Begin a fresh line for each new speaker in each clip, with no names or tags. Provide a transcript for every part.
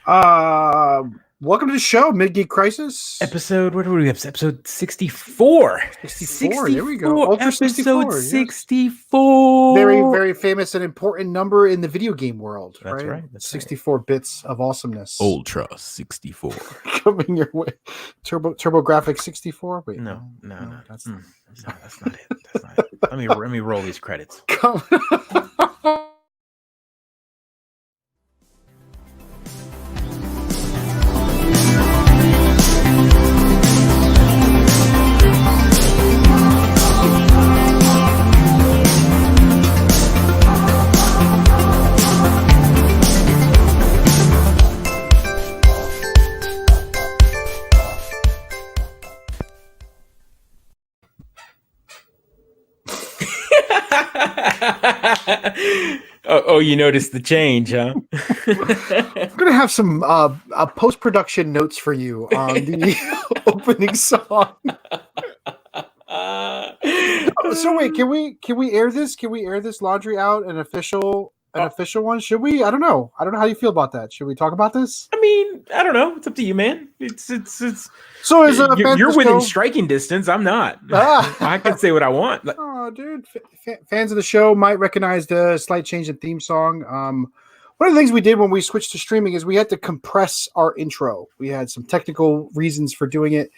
Welcome to the show, Mid-Geek Crisis.
Episode, what are we up? Episode 64.
64, there we go. Ultra
Episode
64.
64.
Very, very famous and important number in the video game world.
That's right. That's
64 bits of awesomeness.
Ultra 64.
Coming your way. TurboGrafx 64? Wait.
No, that's not it. That's not it. Let me roll these credits.
Come.
Oh, you noticed the change, huh?
I'm going to have some post-production notes for you on the opening song. So wait, can we air this? Can we air this laundry out an official one? Should we? I don't know how you feel about that. Should we talk about this?
I mean, I don't know. It's up to you, man. It's.
So as a
you're within striking distance. I'm not. I can say what I want.
Oh, dude, fans of the show might recognize the slight change in theme song. One of the things we did when we switched to streaming is we had to compress our intro. We had some technical reasons for doing it,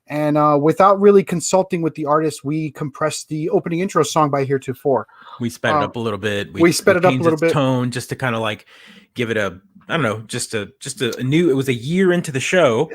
and without really consulting with the artist, we compressed the opening intro song by heretofore.
We sped it up a little bit.
We sped it up a little bit.
Tone just to kind of like give it a. I don't know, just a new. It was a year into the show,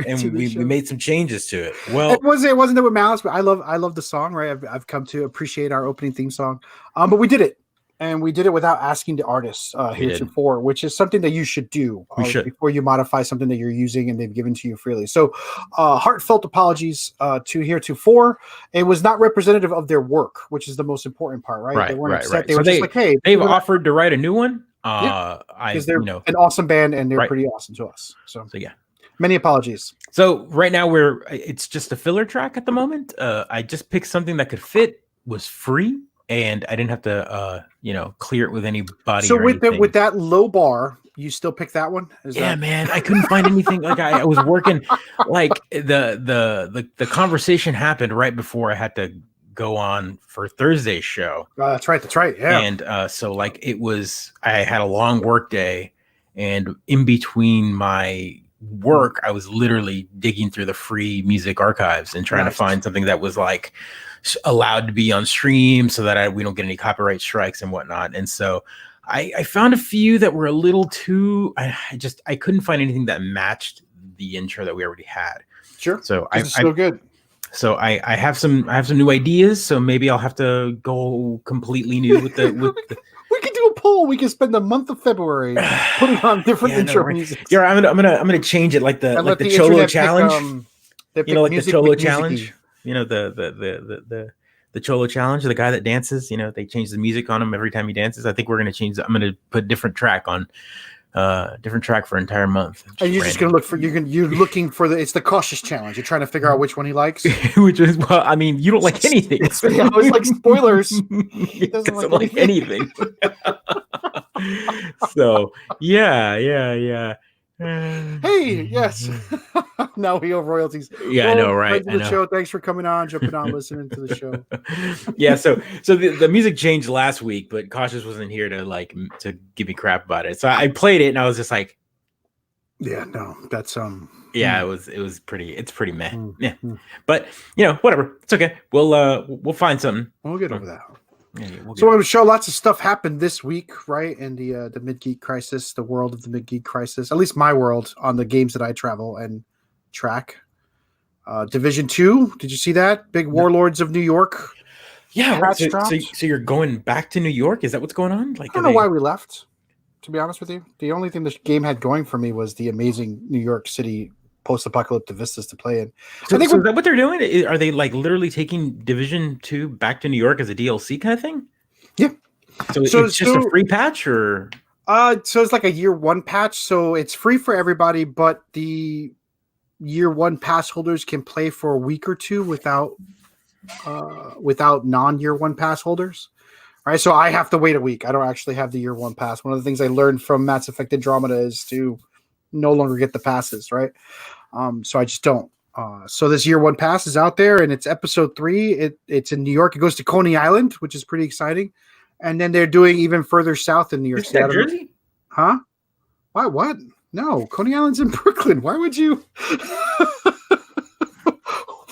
and we made some changes to it. Well,
it wasn't that with malice, but I love the song. Right, I've come to appreciate our opening theme song. But we did it, and we did it without asking the artists heretofore, which is something that you should do before you modify something that you're using and they've given to you freely. So, heartfelt apologies to heretofore. It was not representative of their work, which is the most important part, right? They weren't upset. They were just like, hey,
they've offered to write a new one.
Because they're an awesome band and they're pretty awesome to us. So yeah, many apologies.
So right now it's just a filler track at the moment. I just picked something that could fit, was free, and I didn't have to clear it with anybody.
So with that low bar, you still pick that one?
Man, I couldn't find anything. Like I was working, like the conversation happened right before I had to go on for Thursday's show.
That's right. Yeah.
And so like I had a long work day, and in between my work, I was literally digging through the free music archives and trying to find something that was like allowed to be on stream so that we don't get any copyright strikes and whatnot. And so I found a few that were a little too, I couldn't find anything that matched the intro that we already had.
Sure.
So
it's so good.
So I have some new ideas. So maybe I'll have to go completely new with the.
We can do a poll. We can spend the month of February putting on different intro music.
Yeah, I'm gonna change it like the Cholo challenge. Like the Cholo challenge. The Cholo challenge. The guy that dances. They change the music on him every time he dances. I think we're gonna change. I'm gonna put different track on. Different track for an entire month.
And you're just gonna look for you're looking for it's the cautious challenge. You're trying to figure out which one he likes.
Which is you don't like anything.
He always like spoilers.
He doesn't like anything. So yeah.
Hey, yes. Now we owe royalties.
Yeah, I know, right?
I know. Show. Thanks for coming on, jumping on, listening to the show.
Yeah, so the music changed last week, but Cautious wasn't here to give me crap about it. So I played it and I was just like,
yeah, no, that's
yeah, it's pretty meh. Yeah, but whatever, it's okay. We'll find something.
We'll get over that.
Yeah,
so on the show, lots of stuff happened this week, right? In the Mid-Geek Crisis, the world of the Mid-Geek Crisis, at least my world on the games that I travel and track. Division 2, did you see that? Big Warlords of New York.
Yeah, so you're going back to New York? Is that what's going on?
I don't know why we left, to be honest with you. The only thing this game had going for me was the amazing New York City post-apocalyptic vistas to play in.
So is that what they're doing? Are they like literally taking Division 2 back to New York as a DLC kind of thing?
Yeah.
So it's just a free patch, or
so it's like a year one patch. So it's free for everybody, but the year one pass holders can play for a week or two without non-year one pass holders. Right, so I have to wait a week. I don't actually have the year one pass. One of the things I learned from Mass Effect Andromeda is to no longer get the passes, right? So I just don't. So this year one pass is out there, and it's episode 3. It's in New York. It goes to Coney Island, which is pretty exciting, and then they're doing even further south in New York State.
Jersey?
Huh? Why? What? No, Coney Island's in Brooklyn. Why would you?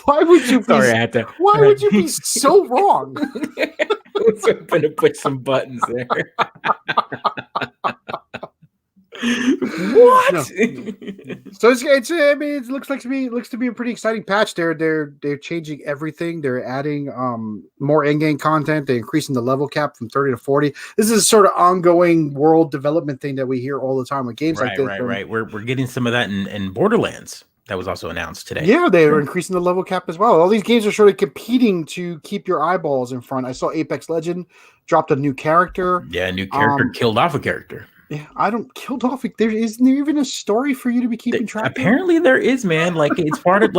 Why would you?
Sorry, I had to.
Why would you be so wrong?
I was hoping to push some buttons there. What?
No. So it's I mean, it looks to be a pretty exciting patch. They're changing everything. They're adding more in-game content. They're increasing the level cap from 30 to 40. This is a sort of ongoing world development thing that we hear all the time with games like this.
Right. We're getting some of that in Borderlands. That was also announced today.
Yeah, they are increasing the level cap as well. All these games are sort of competing to keep your eyeballs in front. I saw Apex Legend dropped a new character.
Yeah, a new character killed off a character.
Yeah, I don't killed off. Isn't there even a story for you to be keeping track of?
Apparently there is, man. Like it's part of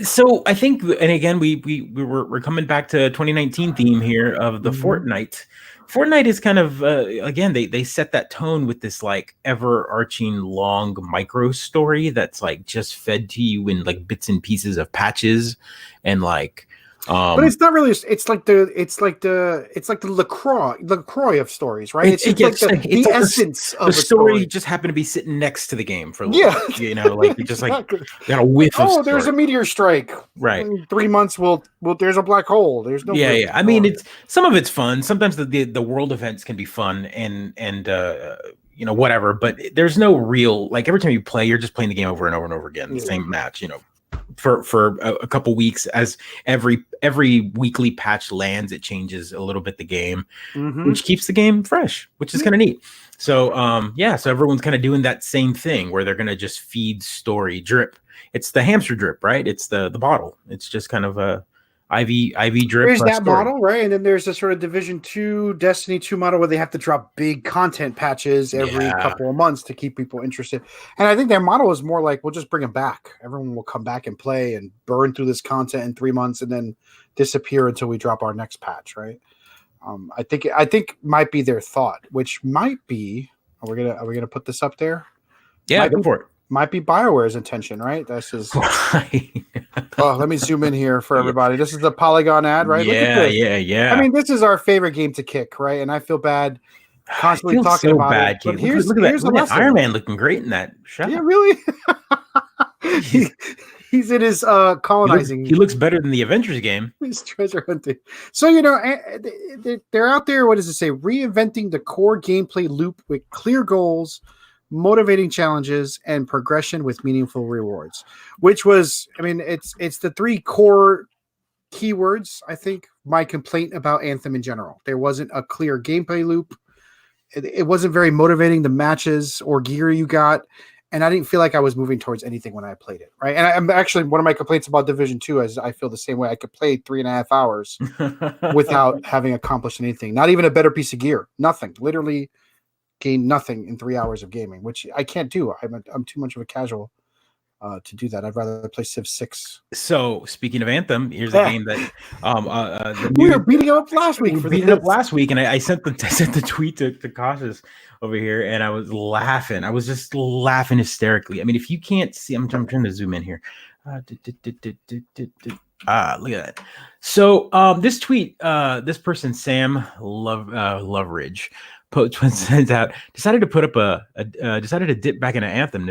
so I think, and again, we're coming back to 2019 theme here of the Fortnite. Fortnite is kind of again, they set that tone with this like overarching long micro story that's like just fed to you in like bits and pieces of patches and like
but it's not really. It's like the LaCroix of stories, right? It's the essence of
the story. Just happened to be sitting next to the game for a little bit, you know, like you just exactly. Like got a whiff.
Oh, there's a meteor strike.
Right.
In 3 months, there's a black hole. There's no.
Yeah. I mean, it's some of it's fun. Sometimes the world events can be fun and you know, whatever. But there's no real, like, every time you play, you're just playing the game over and over and over again, the same match, you know. For a couple weeks, as every weekly patch lands, it changes a little bit the game, which keeps the game fresh, which is kind of neat. So so everyone's kind of doing that same thing where they're gonna just feed story drip. It's the hamster drip, right? It's the bottle. It's just kind of a IV drip.
There's that model, right? And then there's a sort of Division 2, Destiny 2 model where they have to drop big content patches every couple of months to keep people interested. And I think their model is more like, we'll just bring them back. Everyone will come back and play and burn through this content in 3 months and then disappear until we drop our next patch, right? I think might be their thought, which might be, are we gonna put this up there?
Yeah, go for it.
Might be BioWare's intention, right? This is. Let me zoom in here for everybody. This is the Polygon ad, right?
Yeah.
I mean, this is our favorite game to kick, right? And I feel bad constantly talking about it. But here's the lesson.
Iron Man looking great in that shot.
Yeah, really. He's in his colonizing.
He looks better than the Avengers game.
He's treasure hunting. So, you know, they're out there. What does it say? Reinventing the core gameplay loop with clear goals, motivating challenges, and progression with meaningful rewards, which was, I mean, it's the 3 core keywords. I think my complaint about Anthem in general, there wasn't a clear gameplay loop. It wasn't very motivating, the matches or gear you got. And I didn't feel like I was moving towards anything when I played it. Right. And I'm actually, one of my complaints about Division 2 is I feel the same way. I could play 3.5 hours without having accomplished anything, not even a better piece of gear, nothing, literally gain nothing in 3 hours of gaming, which I can't do. I'm too much of a casual to do that. I'd rather play Civ 6.
So speaking of Anthem, here's a game that
we were beating up last week.
And I sent the tweet to Cautious over here, and I was laughing. I was just laughing hysterically. I mean, if you can't see, I'm trying to zoom in here. Look at that. So this tweet, this person, Sam Loveridge, sends out, decided to dip back into Anthem.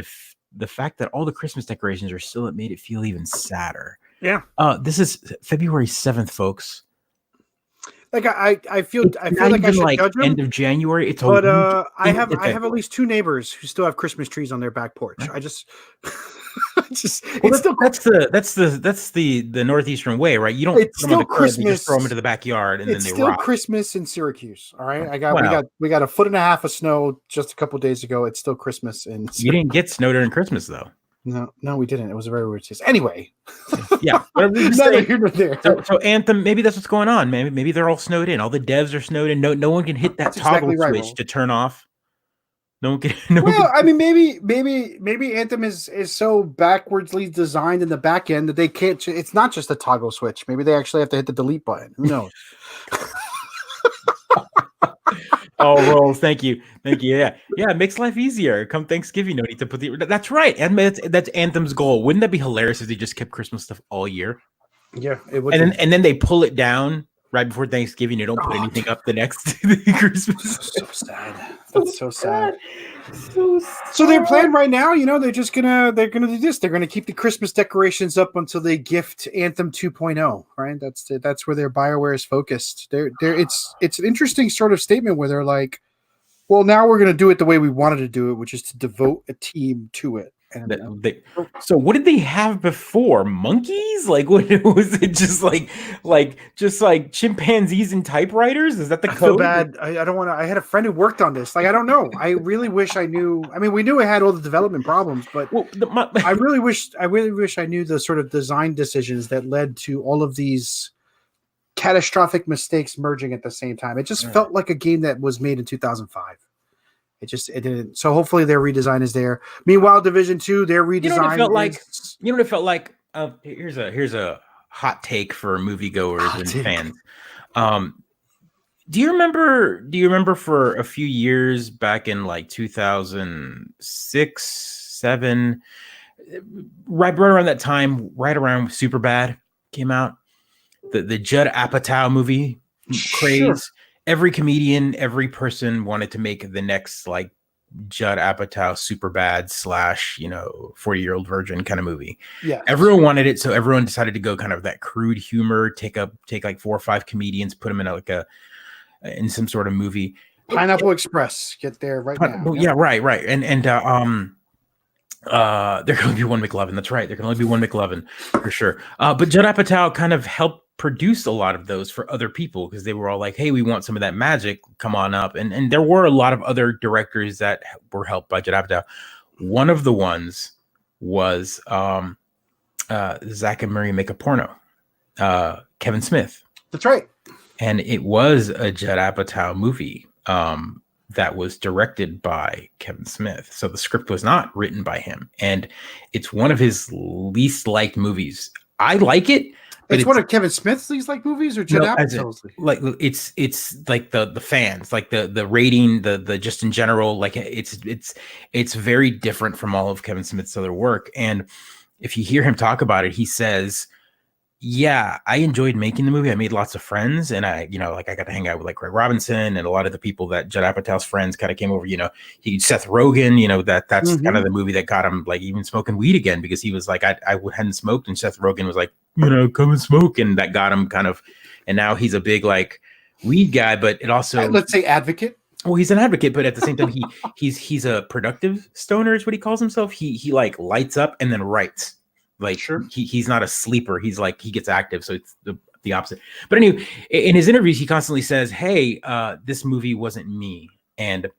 The fact that all the Christmas decorations are still, it made it feel even sadder.
Yeah.
This is February 7th, folks.
Like I feel like I should judge them.
End of January. It's
but I have at least 2 neighbors who still have Christmas trees on their back porch. I just that's the northeastern way, right? You don't. It's still Christmas.
You just throw them into the backyard, and
it's
then they
still
rot.
Christmas in Syracuse. All right, we got a foot and a half of snow just a couple of days ago. It's still Christmas in Syracuse.
You didn't get snow during Christmas though.
No, we didn't. It was a very weird season. Anyway,
yeah.
Neither here nor there.
So Anthem, maybe that's what's going on. Maybe they're all snowed in. All the devs are snowed in. No one can hit that toggle switch to turn off. No one can.
I mean, maybe Anthem is so backwardsly designed in the back end that they can't. It's not just a toggle switch. Maybe they actually have to hit the delete button. Who knows?
Oh, Rolls, thank you. Yeah. It makes life easier. Come Thanksgiving, no need to put that's right. And that's Anthem's goal. Wouldn't that be hilarious if they just kept Christmas stuff all year?
Yeah, it would.
And then they pull it down right before Thanksgiving. You don't put anything up the next Christmas.
So sad. That's so sad.
So
their plan right now, they're gonna do this. They're gonna keep the Christmas decorations up until they gift Anthem 2.0. Right? That's where their BioWare is focused. It's an interesting sort of statement where they're like, well, now we're gonna do it the way we wanted to do it, which is to devote a team to it.
So what did they have before? Monkeys? Like, what was it? Just like chimpanzees and typewriters? Is that the code?
I feel bad. I don't want to. I had a friend who worked on this. Like, I don't know. I really wish I knew. I mean, we knew it had all the development problems, but I really wish I knew the sort of design decisions that led to all of these catastrophic mistakes merging at the same time. It just felt like a game that was made in 2005. It didn't. So hopefully their redesign is there. Meanwhile, Division 2, their redesign.
You know what it felt like? Here's a hot take for moviegoers and fans. Do you remember for a few years back in like 2006, 7, right around that time, right around Superbad came out, the Judd Apatow movie craze. Sure. Every comedian, every person wanted to make the next like Judd Apatow Superbad / 40-year-old virgin kind of movie. Yeah, everyone wanted it, so everyone decided to go kind of that crude humor. Take like 4 or 5 comedians, put them in in some sort of movie.
Pineapple Express, get there right now.
Yeah, right, and there can only be one McLovin. That's right, there can only be one McLovin for sure. But Judd Apatow kind of helped produce a lot of those for other people because they were all like, hey, we want some of that magic, come on up. And there were a lot of other directors that were helped by Judd Apatow. One of the ones was Zach and Mary Make a Porno, Kevin Smith.
That's right.
And it was a Judd Apatow movie that was directed by Kevin Smith. So the script was not written by him. And it's one of his least liked movies. I like it.
It's one of Kevin Smith's least like movies, or Judd Apatow's?
Like it's like the fans, like the rating, the just in general, like it's very different from all of Kevin Smith's other work. And if you hear him talk about it, he says, yeah, I enjoyed making the movie. I made lots of friends, and I got to hang out with like Craig Robinson and a lot of the people that Judd Apatow's friends kind of came over. Seth Rogen. That's kind of the movie that got him like even smoking weed again, because he was like, I hadn't smoked, and Seth Rogen was like, come and smoke, and that got him kind of. And now he's a big like weed guy, but it also
let's say advocate.
Well, he's an advocate, but at the same time, he's a productive stoner is what he calls himself. He like lights up and then writes. Like, sure. He's not a sleeper. He's like, he gets active. So it's the opposite. But anyway, in his interviews, he constantly says, hey, this movie wasn't me. And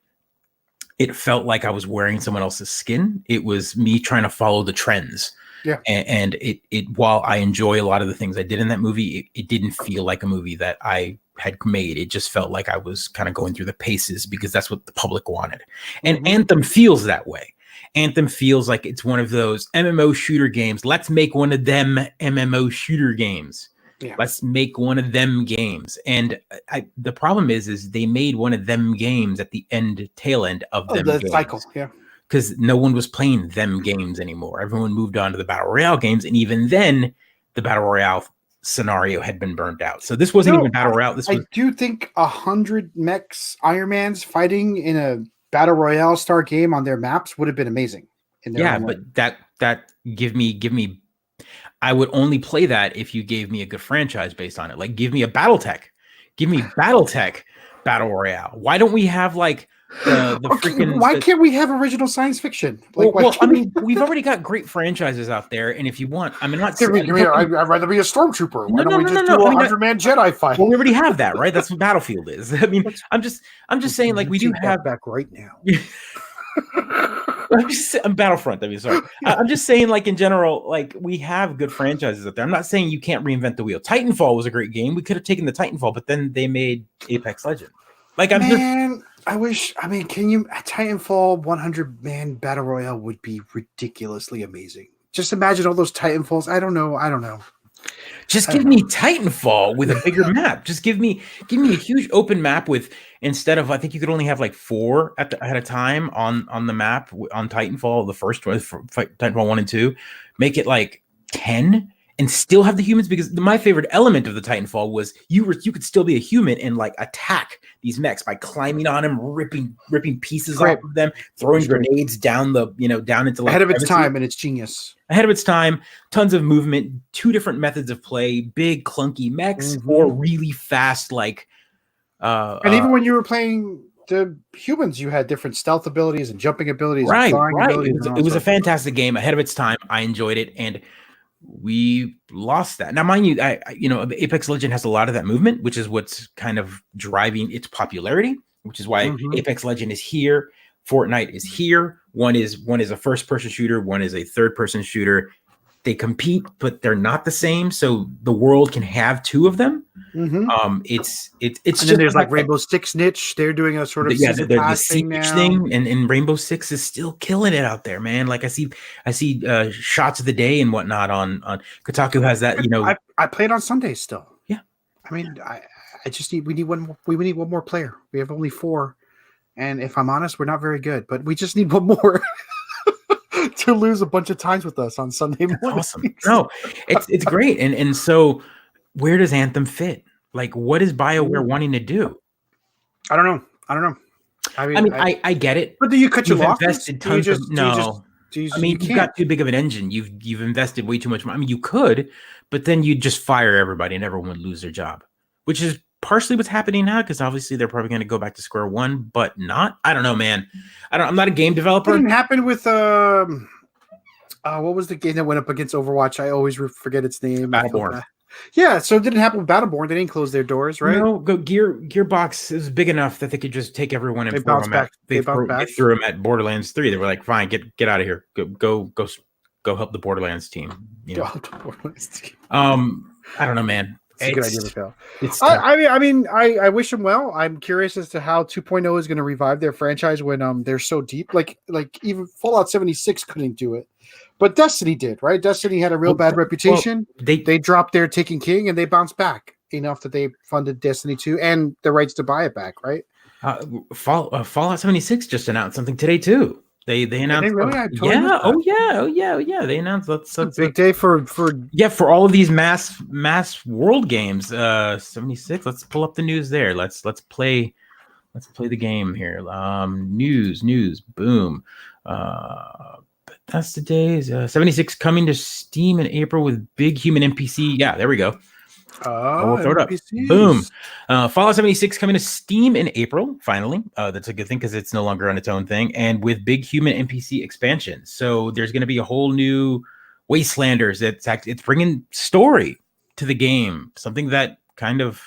it felt like I was wearing someone else's skin. It was me trying to follow the trends. Yeah. And it while I enjoy a lot of the things I did in that movie, it didn't feel like a movie that I had made. It just felt like I was kind of going through the paces because that's what the public wanted. And Anthem feels that way. Anthem feels like it's one of those MMO shooter games. Let's make one of them MMO shooter games. Yeah. Let's make one of them games. And the problem is they made one of them games at the tail end of them games.
Cycle. Yeah.
Because no one was playing them games anymore. Everyone moved on to the Battle Royale games. And even then, the Battle Royale scenario had been burned out. So this wasn't even Battle Royale. I
do think 100 mechs, Ironmans fighting in a Battle Royale star game on their maps would have been amazing.
Yeah, but that give me I would only play that if you gave me a good franchise based on it. Like, give me a BattleTech. Give me BattleTech Battle Royale. Why don't we have like the freaking?
Why can't we have original science fiction?
Like, I mean, we've already got great franchises out there, and if you want, I mean, not.
I'd rather be a stormtrooper. Why don't we just do a 100-man Jedi fight?
Well, we already have that, right? That's what Battlefield is. I mean, I'm just saying, like, we do have
back right now.
I'm Battlefront. I mean, sorry. I'm just saying, like, in general, like, we have good franchises out there. I'm not saying you can't reinvent the wheel. Titanfall was a great game. We could have taken the Titanfall, but then they made Apex Legends. Like,
I wish. I mean, can you? A Titanfall 100-man battle royale would be ridiculously amazing. Just imagine all those Titanfalls. I don't know.
Just give me Titanfall with a bigger map. Just give me a huge open map with, instead of, I think you could only have like 4 at a time on the map on Titanfall, the first one, Titanfall 1 and 2. Make it like 10 and still have the humans, because my favorite element of the Titanfall was you could still be a human and like attack these mechs by climbing on them, ripping pieces off of them, throwing grenades down down into, like,
ahead of its time, and it's genius.
Ahead of its time, tons of movement, 2 different methods of play, big clunky mechs or really fast, like
and even when you were playing the humans, you had different stealth abilities and jumping abilities, and flying abilities.
It was a fantastic game, ahead of its time. I enjoyed it, and we lost that. Now, mind you, Apex Legend has a lot of that movement, which is what's kind of driving its popularity, which is why Apex Legend is here. Fortnite is here. One is a first-person shooter. One is a third-person shooter. They compete, but they're not the same. So the world can have 2 of them. It's
and then there's like Rainbow Six niche. They're doing a sort of season pass thing now.
And Rainbow Six is still killing it out there, man. Like I see shots of the day and whatnot on Kotaku has that.
I play it on Sundays still.
Yeah,
I mean, I just we need one more player. We have only 4, and if I'm honest, we're not very good. But we just need one more to lose a bunch of times with us on Sunday morning.
Awesome. No, it's great. And so where does Anthem fit? Like, what is BioWare wanting to do?
I don't know. I mean,
I get it.
But do you cut your losses?
Invested tons of no. You've got too big of an engine. You've invested way too much money. I mean, you could, but then you'd just fire everybody and everyone would lose their job, which is partially what's happening now, because obviously they're probably going to go back to square one, but not. I don't know, man. I'm not a game developer.
It didn't happen with what was the game that went up against Overwatch? I always forget its name.
Battleborn.
Yeah, so it didn't happen with Battleborn. They didn't close their doors, right?
No, Gearbox is big enough that they could just take everyone and throw them back. They threw them at Borderlands 3. They were like, "Fine, get out of here. Go help the Borderlands team." I don't know, man.
It's a good idea, Phil. I wish them well. I'm curious as to how 2.0 is going to revive their franchise when they're so deep. Like even Fallout 76 couldn't do it. But Destiny did, right? Destiny had a real bad reputation. Well, they dropped their Taken King and they bounced back enough that they funded Destiny 2 and the rights to buy it back, right?
Fallout 76 just announced something today too. They announced, They announced that's
a big day for
all of these mass world games. 76. Let's pull up the news there. Let's play the game here. News. Boom. That's the days. 76 coming to Steam in April with big human NPC. Yeah, there we go. We'll throw it up. Boom. Fallout 76 coming to Steam in April. Finally, that's a good thing because it's no longer on its own thing, and with big human NPC expansion. So there's going to be a whole new Wastelanders. It's bringing story to the game, something that kind of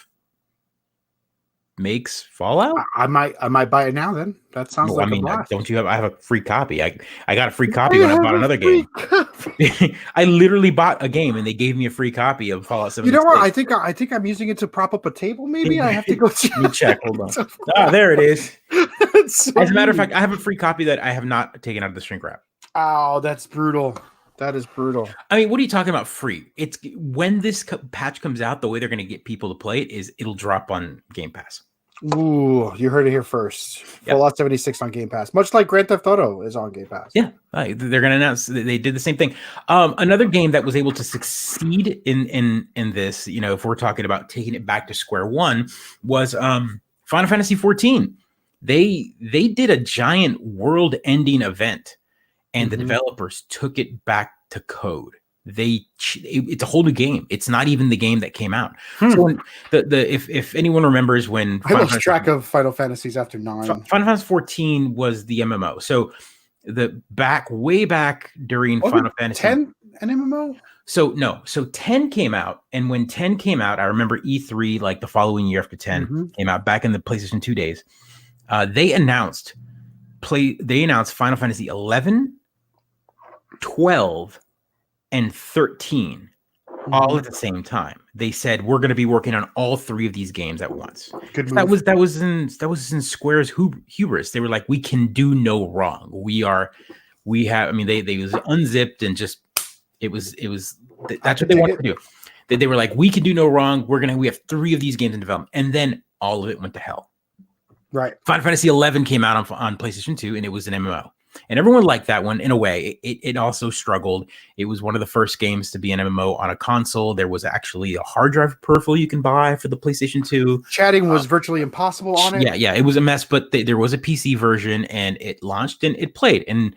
makes Fallout.
I might buy it now. Then that sounds like a blast.
Don't you have? I have a free copy. I got a free copy when I bought another game. I literally bought a game and they gave me a free copy of Fallout 76.
You know what? I think I'm using it to prop up a table. Maybe I have to go
check. Hold on. There it is. As a matter of fact, I have a free copy that I have not taken out of the shrink wrap.
Oh, that's brutal. That is brutal.
I mean, what are you talking about? Free? It's when this patch comes out. The way they're going to get people to play it is it'll drop on Game Pass.
Ooh, you heard it here first. Yep. Fallout 76 on Game Pass, much like Grand Theft Auto is on Game Pass.
Yeah, they're going to announce they did the same thing. Another game that was able to succeed in this, if we're talking about taking it back to square one, was Final Fantasy 14. They did a giant world-ending event, and the developers took it back to code. It's a whole new game. It's not even the game that came out. So when if anyone remembers when
I lost track of Final Fantasies after 9.
Final Fantasy 14 was the MMO. So way back during Final Fantasy
10 an MMO.
So 10 came out, and when 10 came out, I remember E3 like the following year after 10 came out back in the PlayStation 2 days. They announced Final Fantasy 11, 12. And 13 all at the same time. They said we're going to be working on all 3 of these games at once.
Good move.
That was in Square's hubris. They were like, we can do no wrong. They was unzipped and just it was that's what they wanted to do. They were like, we can do no wrong. We have 3 of these games in development, and then all of it went to hell.
Right.
Final Fantasy 11 came out on PlayStation 2, and it was an MMO. And everyone liked that one in a way. It also struggled. It was one of the first games to be an MMO on a console. There was actually a hard drive peripheral you can buy for the PlayStation 2.
Chatting was virtually impossible on it.
Yeah, it was a mess, but there was a PC version, and it launched and it played, and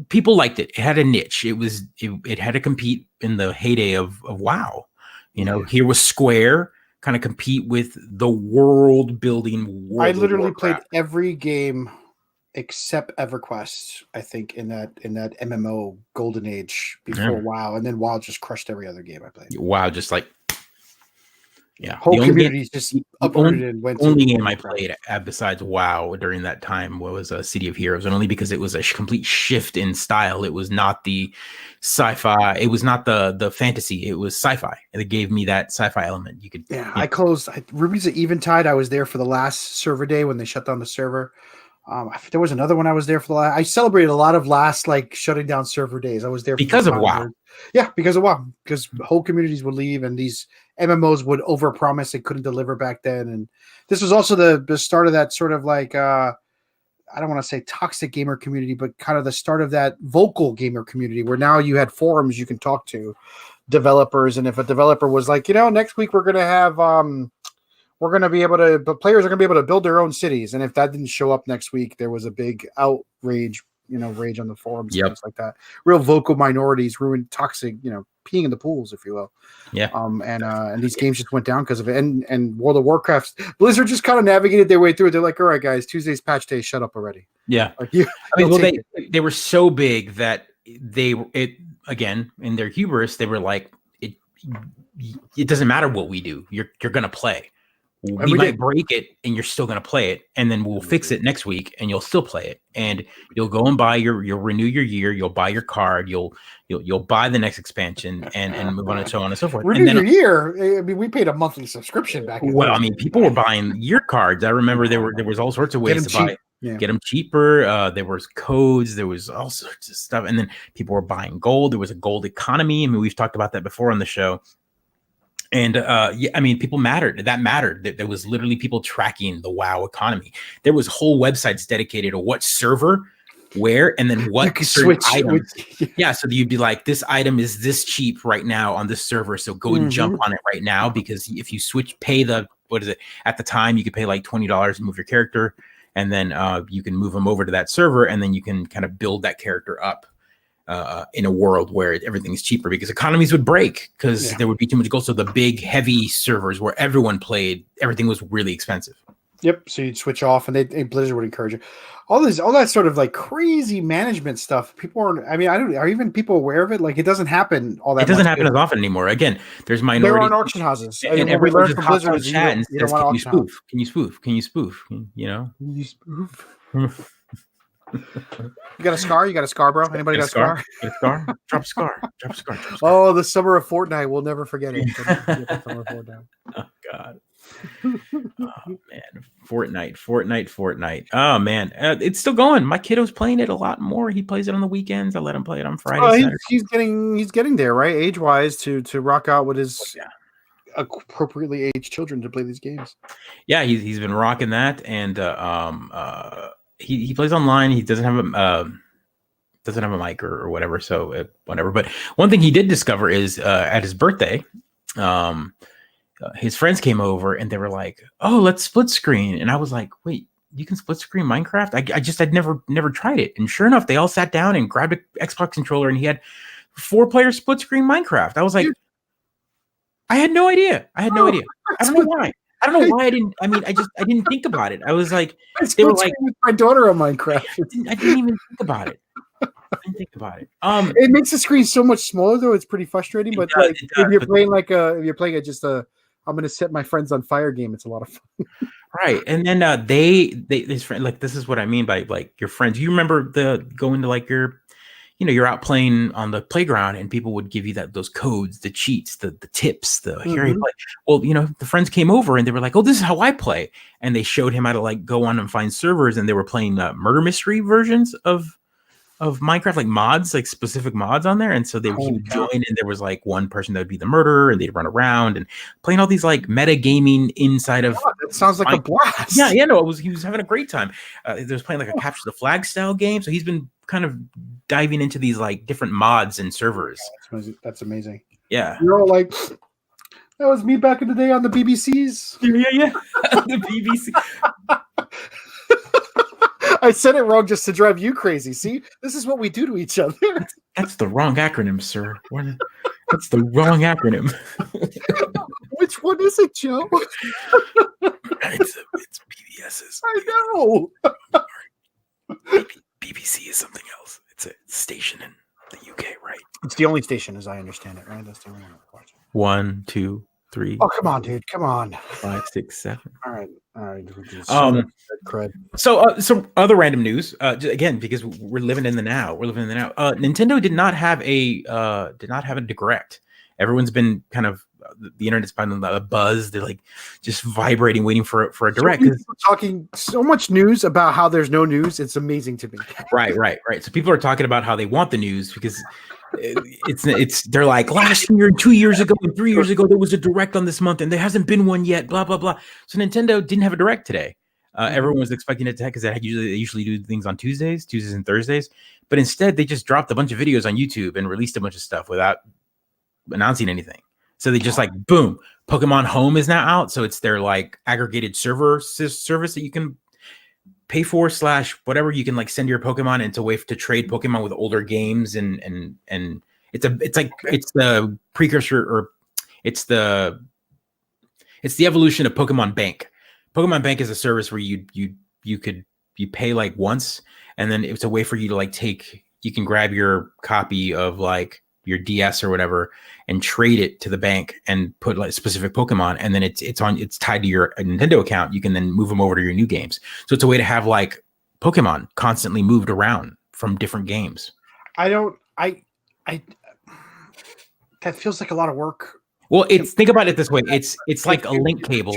people liked it. It had a niche. It had to compete in the heyday of WoW. Here was Square kind of compete with the world building.
I literally played every game except EverQuest, I think, in that MMO golden age before WoW, and then WoW just crushed every other game I played.
WoW just
whole community just uprooted and went.
Only game I played besides WoW during that time was City of Heroes, and only because it was a complete shift in style. It was not the sci-fi. It was not the fantasy. It was sci-fi, and it gave me that sci-fi element.
I closed Ruby's at Eventide. I was there for the last server day when they shut down the server. There was another one I was there for the last. I celebrated a lot of last shutting down server days. I was there
because of WoW.
Yeah, because of WoW. Because whole communities would leave, and these MMOs would overpromise they couldn't deliver back then. And this was also the start of that sort of I don't want to say toxic gamer community, but kind of the start of that vocal gamer community where now you had forums you can talk to developers, and if a developer was like, next week we're going to have players are going to be able to build their own cities. And if that didn't show up next week, there was a big outrage, rage on the forums, things like that. Real vocal minorities ruined toxic, peeing in the pools, if you will.
Yeah.
And these games just went down because of it. And World of Warcraft, Blizzard just kind of navigated their way through it. They're like, all right, guys, Tuesday's patch day, shut up already.
Yeah. They were so big that again, in their hubris, they were like, it doesn't matter what we do. You're going to play. We might break it and you're still going to play it, and then we'll fix it next week and you'll still play it, and you'll go and buy you'll renew your year, you'll buy your card, you'll buy the next expansion and move on and so on and so forth.
Renew your year. I mean, we paid a monthly subscription back.
People were buying year cards. I remember there was all sorts of ways to buy it. Get them cheaper. There was codes. There was all sorts of stuff, and then people were buying gold. There was a gold economy. I mean, we've talked about that before on the show. And people mattered. That mattered. There was literally people tracking the WoW economy. There was whole websites dedicated to what server, where, and then what switch items. So you'd be like, this item is this cheap right now on this server, so go and jump on it right now, because if you pay at the time you could pay like $20 to move your character, and then you can move them over to that server, and then you can kind of build that character up. In a world where everything's cheaper, because economies would break because there would be too much gold. So the big heavy servers where everyone played, everything was really expensive.
Yep. So you'd switch off, and Blizzard would encourage you. All that sort of crazy management stuff. People aren't. I mean, are even people aware of it? It doesn't happen all that.
It doesn't happen as often anymore. Again, there's minority.
There aren't auction houses,
and everyone just hops on chat and says, "Can you spoof? Can you spoof? Can you spoof?
Can you spoof?" You got a scar? You got a scar, bro? Anybody got a scar?
Drop a scar.
Oh, the summer of Fortnite. We'll never forget it.
Oh, God. Oh, man. Fortnite. Oh, man. It's still going. My kiddo's playing it a lot more. He plays it on the weekends. I let him play it on Friday.
He's getting there, right? Age-wise to rock out with his appropriately aged children to play these games.
Yeah, he's been rocking that, and he plays online. He doesn't have a mic or whatever, so whatever. But one thing he did discover is at his birthday, his friends came over and they were like, "Oh, let's split screen." And I was like, "Wait, you can split screen Minecraft?" I'd never tried it. And sure enough, they all sat down and grabbed an Xbox controller, and he had 4-player split screen Minecraft. I was like, I had no idea. I don't know why. I don't know why I didn't. I mean, I didn't think about it. I was like,
they were like, with my daughter on Minecraft.
I didn't even think about it.
It makes the screen so much smaller, though. It's pretty frustrating. But if you're playing I'm going to set my friends on fire game. It's a lot of fun.
Right, and then his friend, this is what I mean by your friends. You remember going to you're out playing on the playground, and people would give you those codes, the cheats, the tips, here you play. Well, the friends came over and they were like, "Oh, this is how I play," and they showed him how to go on and find servers, and they were playing murder mystery versions of of Minecraft, like mods, like specific mods on there. And so he would join, and there was like one person that would be the murderer, and they'd run around and playing all these like meta gaming inside of.
God, that sounds like a blast.
Yeah, no, he was having a great time. He was playing like a capture the flag style game. So he's been kind of diving into these like different mods and servers.
That's amazing.
Yeah,
you're all like, that was me back in the day on the BBCs.
Yeah. The BBC.
I said it wrong just to drive you crazy. See, this is what we do to each other.
That's the wrong acronym, sir. That's the wrong acronym.
Which one is it, Joe?
It's BBS's.
I know.
BBC is something else. It's a station in the UK, right?
It's the only station, as I understand it, right? That's the only one we're watching. 1, 2, 3. Oh, come on, dude. Come on.
5, 6, 7.
All right.
So other random news. Again, because we're living in the now. Nintendo did not have a direct. Everyone's been kind of the internet's been a buzz. They're like just vibrating, waiting for a direct.
Talking so much news about how there's no news. It's amazing to me.
Right. So people are talking about how they want the news because they're like last year, 2 years ago, and 3 years ago there was a direct on this month, and there hasn't been one yet. Blah blah blah. So Nintendo didn't have a direct today. Everyone was expecting it to because they usually do things on Tuesdays and Thursdays, but instead they just dropped a bunch of videos on YouTube and released a bunch of stuff without announcing anything. So they just like boom, Pokemon Home is now out. So it's their like aggregated service that you can pay for / whatever. You can like send your Pokemon, and it's a way to trade Pokemon with older games, and it's the precursor, or it's the evolution of Pokemon Bank. Pokemon Bank is a service where you pay like once, and then it's a way for you to like you can grab your copy of like your DS or whatever and trade it to the bank and put like specific Pokemon, and then it's tied to your Nintendo account. You can then move them over to your new games. So it's a way to have like Pokemon constantly moved around from different games.
That feels like a lot of work.
Well, think about it this way. It's like a link cable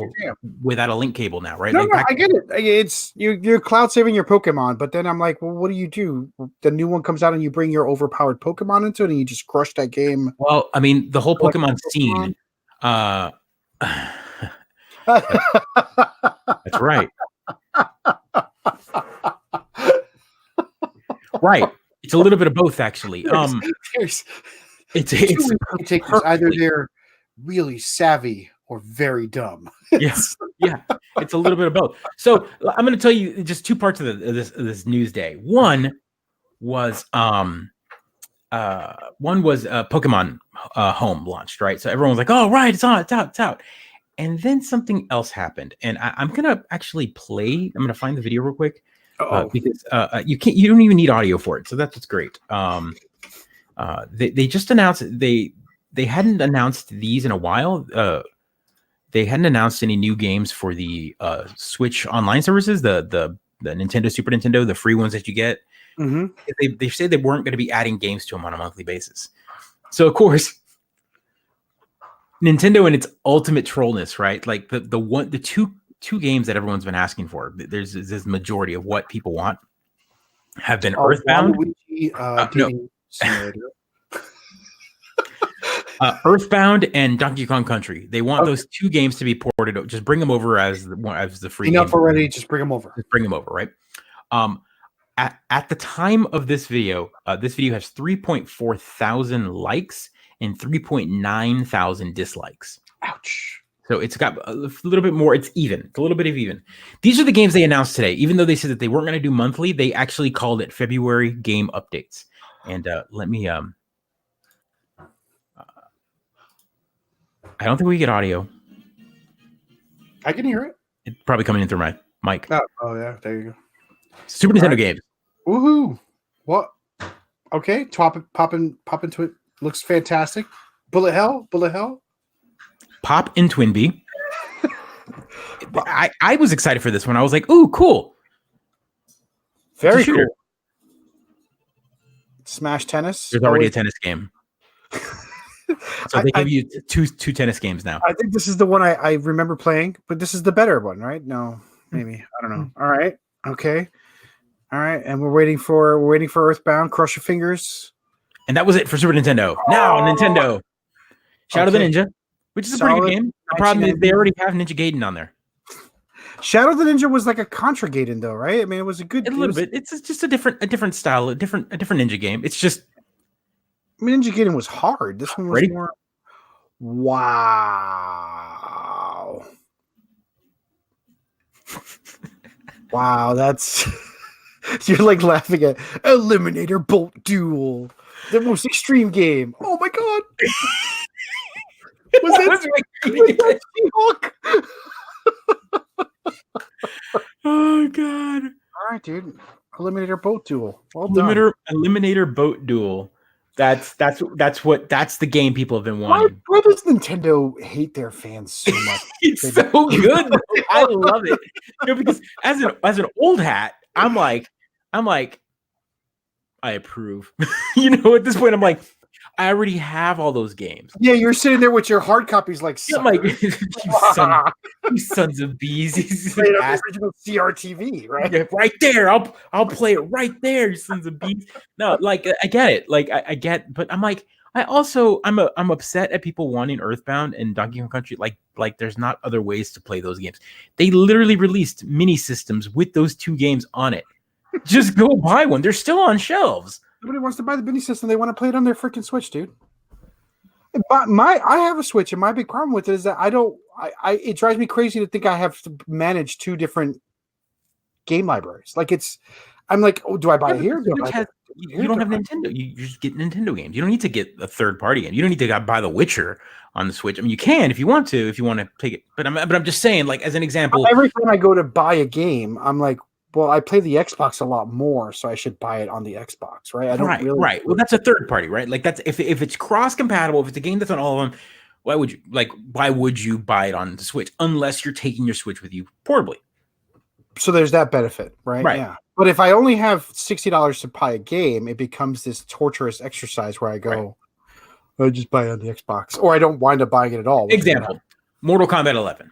without a link cable now, right?
No, I get it. It's you're cloud saving your Pokemon, but then I'm like, well, what do you do? The new one comes out and you bring your overpowered Pokemon into it and you just crush that game.
Well, I mean, the whole Pokemon scene. That's right. Right. It's a little bit of both, actually.
It's either they're really savvy or very dumb.
Yes, yeah, it's a little bit of both. So I'm going to tell you just two parts of this news day. One was Pokemon Home launched, right? So everyone was like, "Oh, right, it's out." And then something else happened, and I'm going to actually play. I'm going to find the video real quick because you don't even need audio for it, so that's what's great. They just announced they hadn't announced these in a while. They hadn't announced any new games for the Switch online services, the Nintendo, Super Nintendo, the free ones that you get. Mm-hmm. They said they weren't going to be adding games to them on a monthly basis. So of course, Nintendo and its ultimate trollness, right? Like the two games that everyone's been asking for. There's this majority of what people want have been Earthbound. Earthbound and Donkey Kong Country. They want those two games to be ported. Just bring them over as the free.
Enough already. Just bring them over.
Just bring them over, right? At the time of this video has 3.4 thousand likes and 3.9 thousand dislikes.
Ouch.
So it's got a little bit more. It's even. It's a little bit of even. These are the games they announced today. Even though they said that they weren't going to do monthly, they actually called it February game updates. And let me. I don't think we get audio.
I can hear it.
It's probably coming in through my mic.
Oh yeah, there you go.
Super Nintendo games.
Woohoo! What? Okay, pop into it. Looks fantastic. Bullet Hell.
Pop in Twinbee. I was excited for this one. I was like, "Ooh, cool!
Very cool." Smash Tennis.
There's already a tennis game. So they give you two tennis games now.
I think this is the one I remember playing, but this is the better one, right? No, maybe. I don't know. All right. Okay. All right, and we're waiting for Earthbound. Cross your fingers.
And that was it for Super Nintendo. Now Nintendo, Shadow of the Ninja, which is a pretty good game. The problem is they already have Ninja Gaiden on there.
Shadow of the Ninja was like a Contra Gaiden, though, right? I mean, it was a good.
A little bit. It's just a different style, a different Ninja game. It's just.
I mean, Ninja Gaiden was hard. This one was more. Wow. Wow, that's. You're like laughing at Eliminator Bolt Duel, the most extreme game. Oh my god! was that She-Hulk?
Oh god!
All right, dude. Eliminator Boat Duel. Well done.
Eliminator Boat Duel. That's the game people have been wanting.
Why does Nintendo hate their fans so much?
It's so good. I love it. Because as an old hat, I'm like, I approve. At this point, I'm like, I already have all those games.
Yeah, you're sitting there with your hard copies, like,
I'm like, you sons of bees.
Original CRTV, right?
Yeah, right there. I'll play it right there, you sons of bees. No, like I get it. Like I get, but I'm like, I'm upset at people wanting Earthbound and Donkey Kong Country. Like there's not other ways to play those games. They literally released mini systems with those two games on it. Just go buy one. They're still on shelves.
Nobody wants to buy the mini system. They want to play it on their freaking Switch, dude. I have a Switch, and my big problem with it is that it drives me crazy to think I have to manage two different game libraries. Like I'm like, oh, do I buy it here?
You don't have Nintendo. You just get Nintendo games. You don't need to get a third party game. You don't need to buy The Witcher on the Switch. I mean, you can if you want to take it. But I'm just saying, like as an example.
Every time I go to buy a game, I'm like, well, I play the Xbox a lot more, so I should buy it on the Xbox, right? I don't
right. Well, that's a third party, right? Like that's if it's cross compatible, if it's a game that's on all of them, why would you buy it on the Switch unless you're taking your Switch with you portably?
So there's that benefit, right?
Right.
Yeah. But if I only have $60 to buy a game, it becomes this torturous exercise where I go, I just buy it on the Xbox, or I don't wind up buying it at all.
Example: Mortal Kombat 11.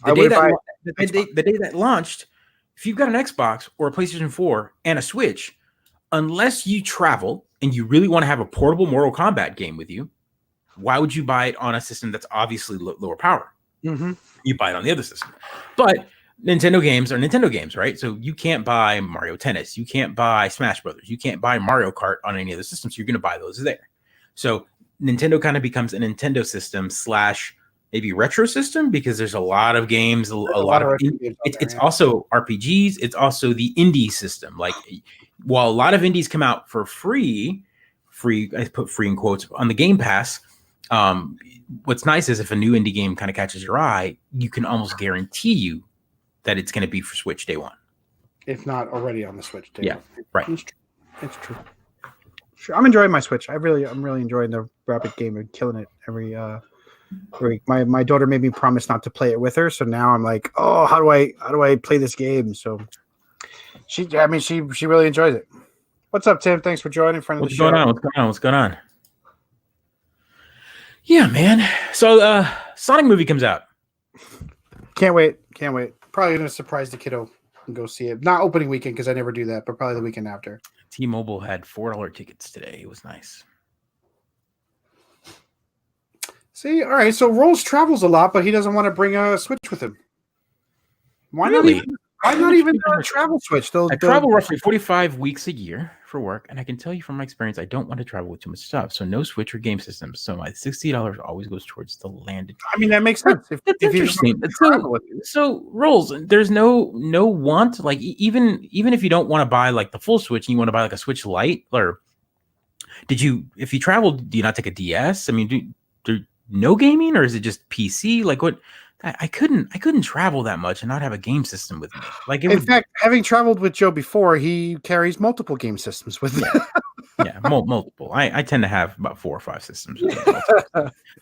The day that launched. If you've got an Xbox or a PlayStation 4 and a Switch, unless you travel and you really want to have a portable Mortal Kombat game with you, why would you buy it on a system that's obviously lower power?
Mm-hmm.
You buy it on the other system. But Nintendo games are Nintendo games, right? So you can't buy Mario Tennis. You can't buy Smash Brothers. You can't buy Mario Kart on any other system. So you're going to buy those there. So Nintendo kind of becomes a Nintendo system / maybe retro system, because there's a lot of games, a lot of it's also RPGs. It's also the indie system. Like, while a lot of indies come out for free, I put free in quotes, on the Game Pass. What's nice is if a new indie game kind of catches your eye, you can almost guarantee you that it's going to be for Switch day one,
if not already on the Switch day one.
Right.
It's true. Sure, I'm enjoying my Switch. I'm really enjoying the rapid game and killing it every week. My daughter made me promise not to play it with her, so now I'm like, oh, how do I play this game? So she really enjoys it. What's up, Tim? Thanks for joining. Friend of the show.
What's going on? Yeah, man. So Sonic movie comes out.
Can't wait. Probably gonna surprise the kiddo and go see it. Not opening weekend, because I never do that, but probably the weekend after.
T-Mobile had $4 tickets today. It was nice.
See, all right. So Rolls travels a lot, but he doesn't want to bring a Switch with him. Why not even a travel Switch?
I travel roughly 45 weeks a year for work, and I can tell you from my experience, I don't want to travel with too much stuff. So no Switch or game systems. So my $60 always goes towards the landed.
I mean, that makes sense.
That's interesting. So Rolls, there's no want, like even if you don't want to buy like the full Switch and you want to buy like a Switch Lite, or if you travel, do you not take a DS? I mean, do no gaming, or is it just PC? Like what? I couldn't travel that much and not have a game system with me. Like
in fact, having traveled with Joe before, he carries multiple game systems with him.
Yeah, multiple. I tend to have about 4 or 5 systems.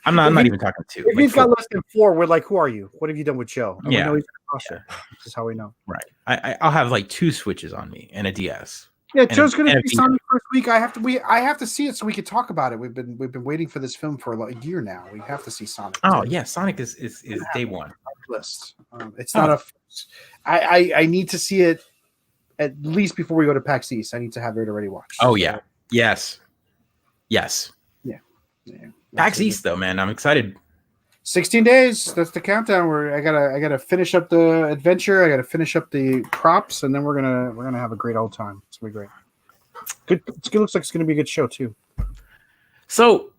I'm not even talking 2.
If he's got less than 4, we're like, who are you? What have you done with Joe? And
yeah,
we know he's this is how we know.
Right. I'll have like 2 Switches on me and a DS.
Yeah, Joe's going to see Sonic first week. I have to see it so we can talk about it. We've been waiting for this film for a year now. We have to see Sonic.
Oh yeah, Sonic is day one
list. It's not a. I need to see it at least before we go to PAX East. I need to have it already watched.
Oh yeah, yes.
Yeah.
PAX East though, man, I'm excited.
16 days. That's the countdown. Where I gotta finish up the adventure. I gotta finish up the props, and then we're gonna have a great old time. It's gonna be great. Good. It looks like it's gonna be a good show too.
So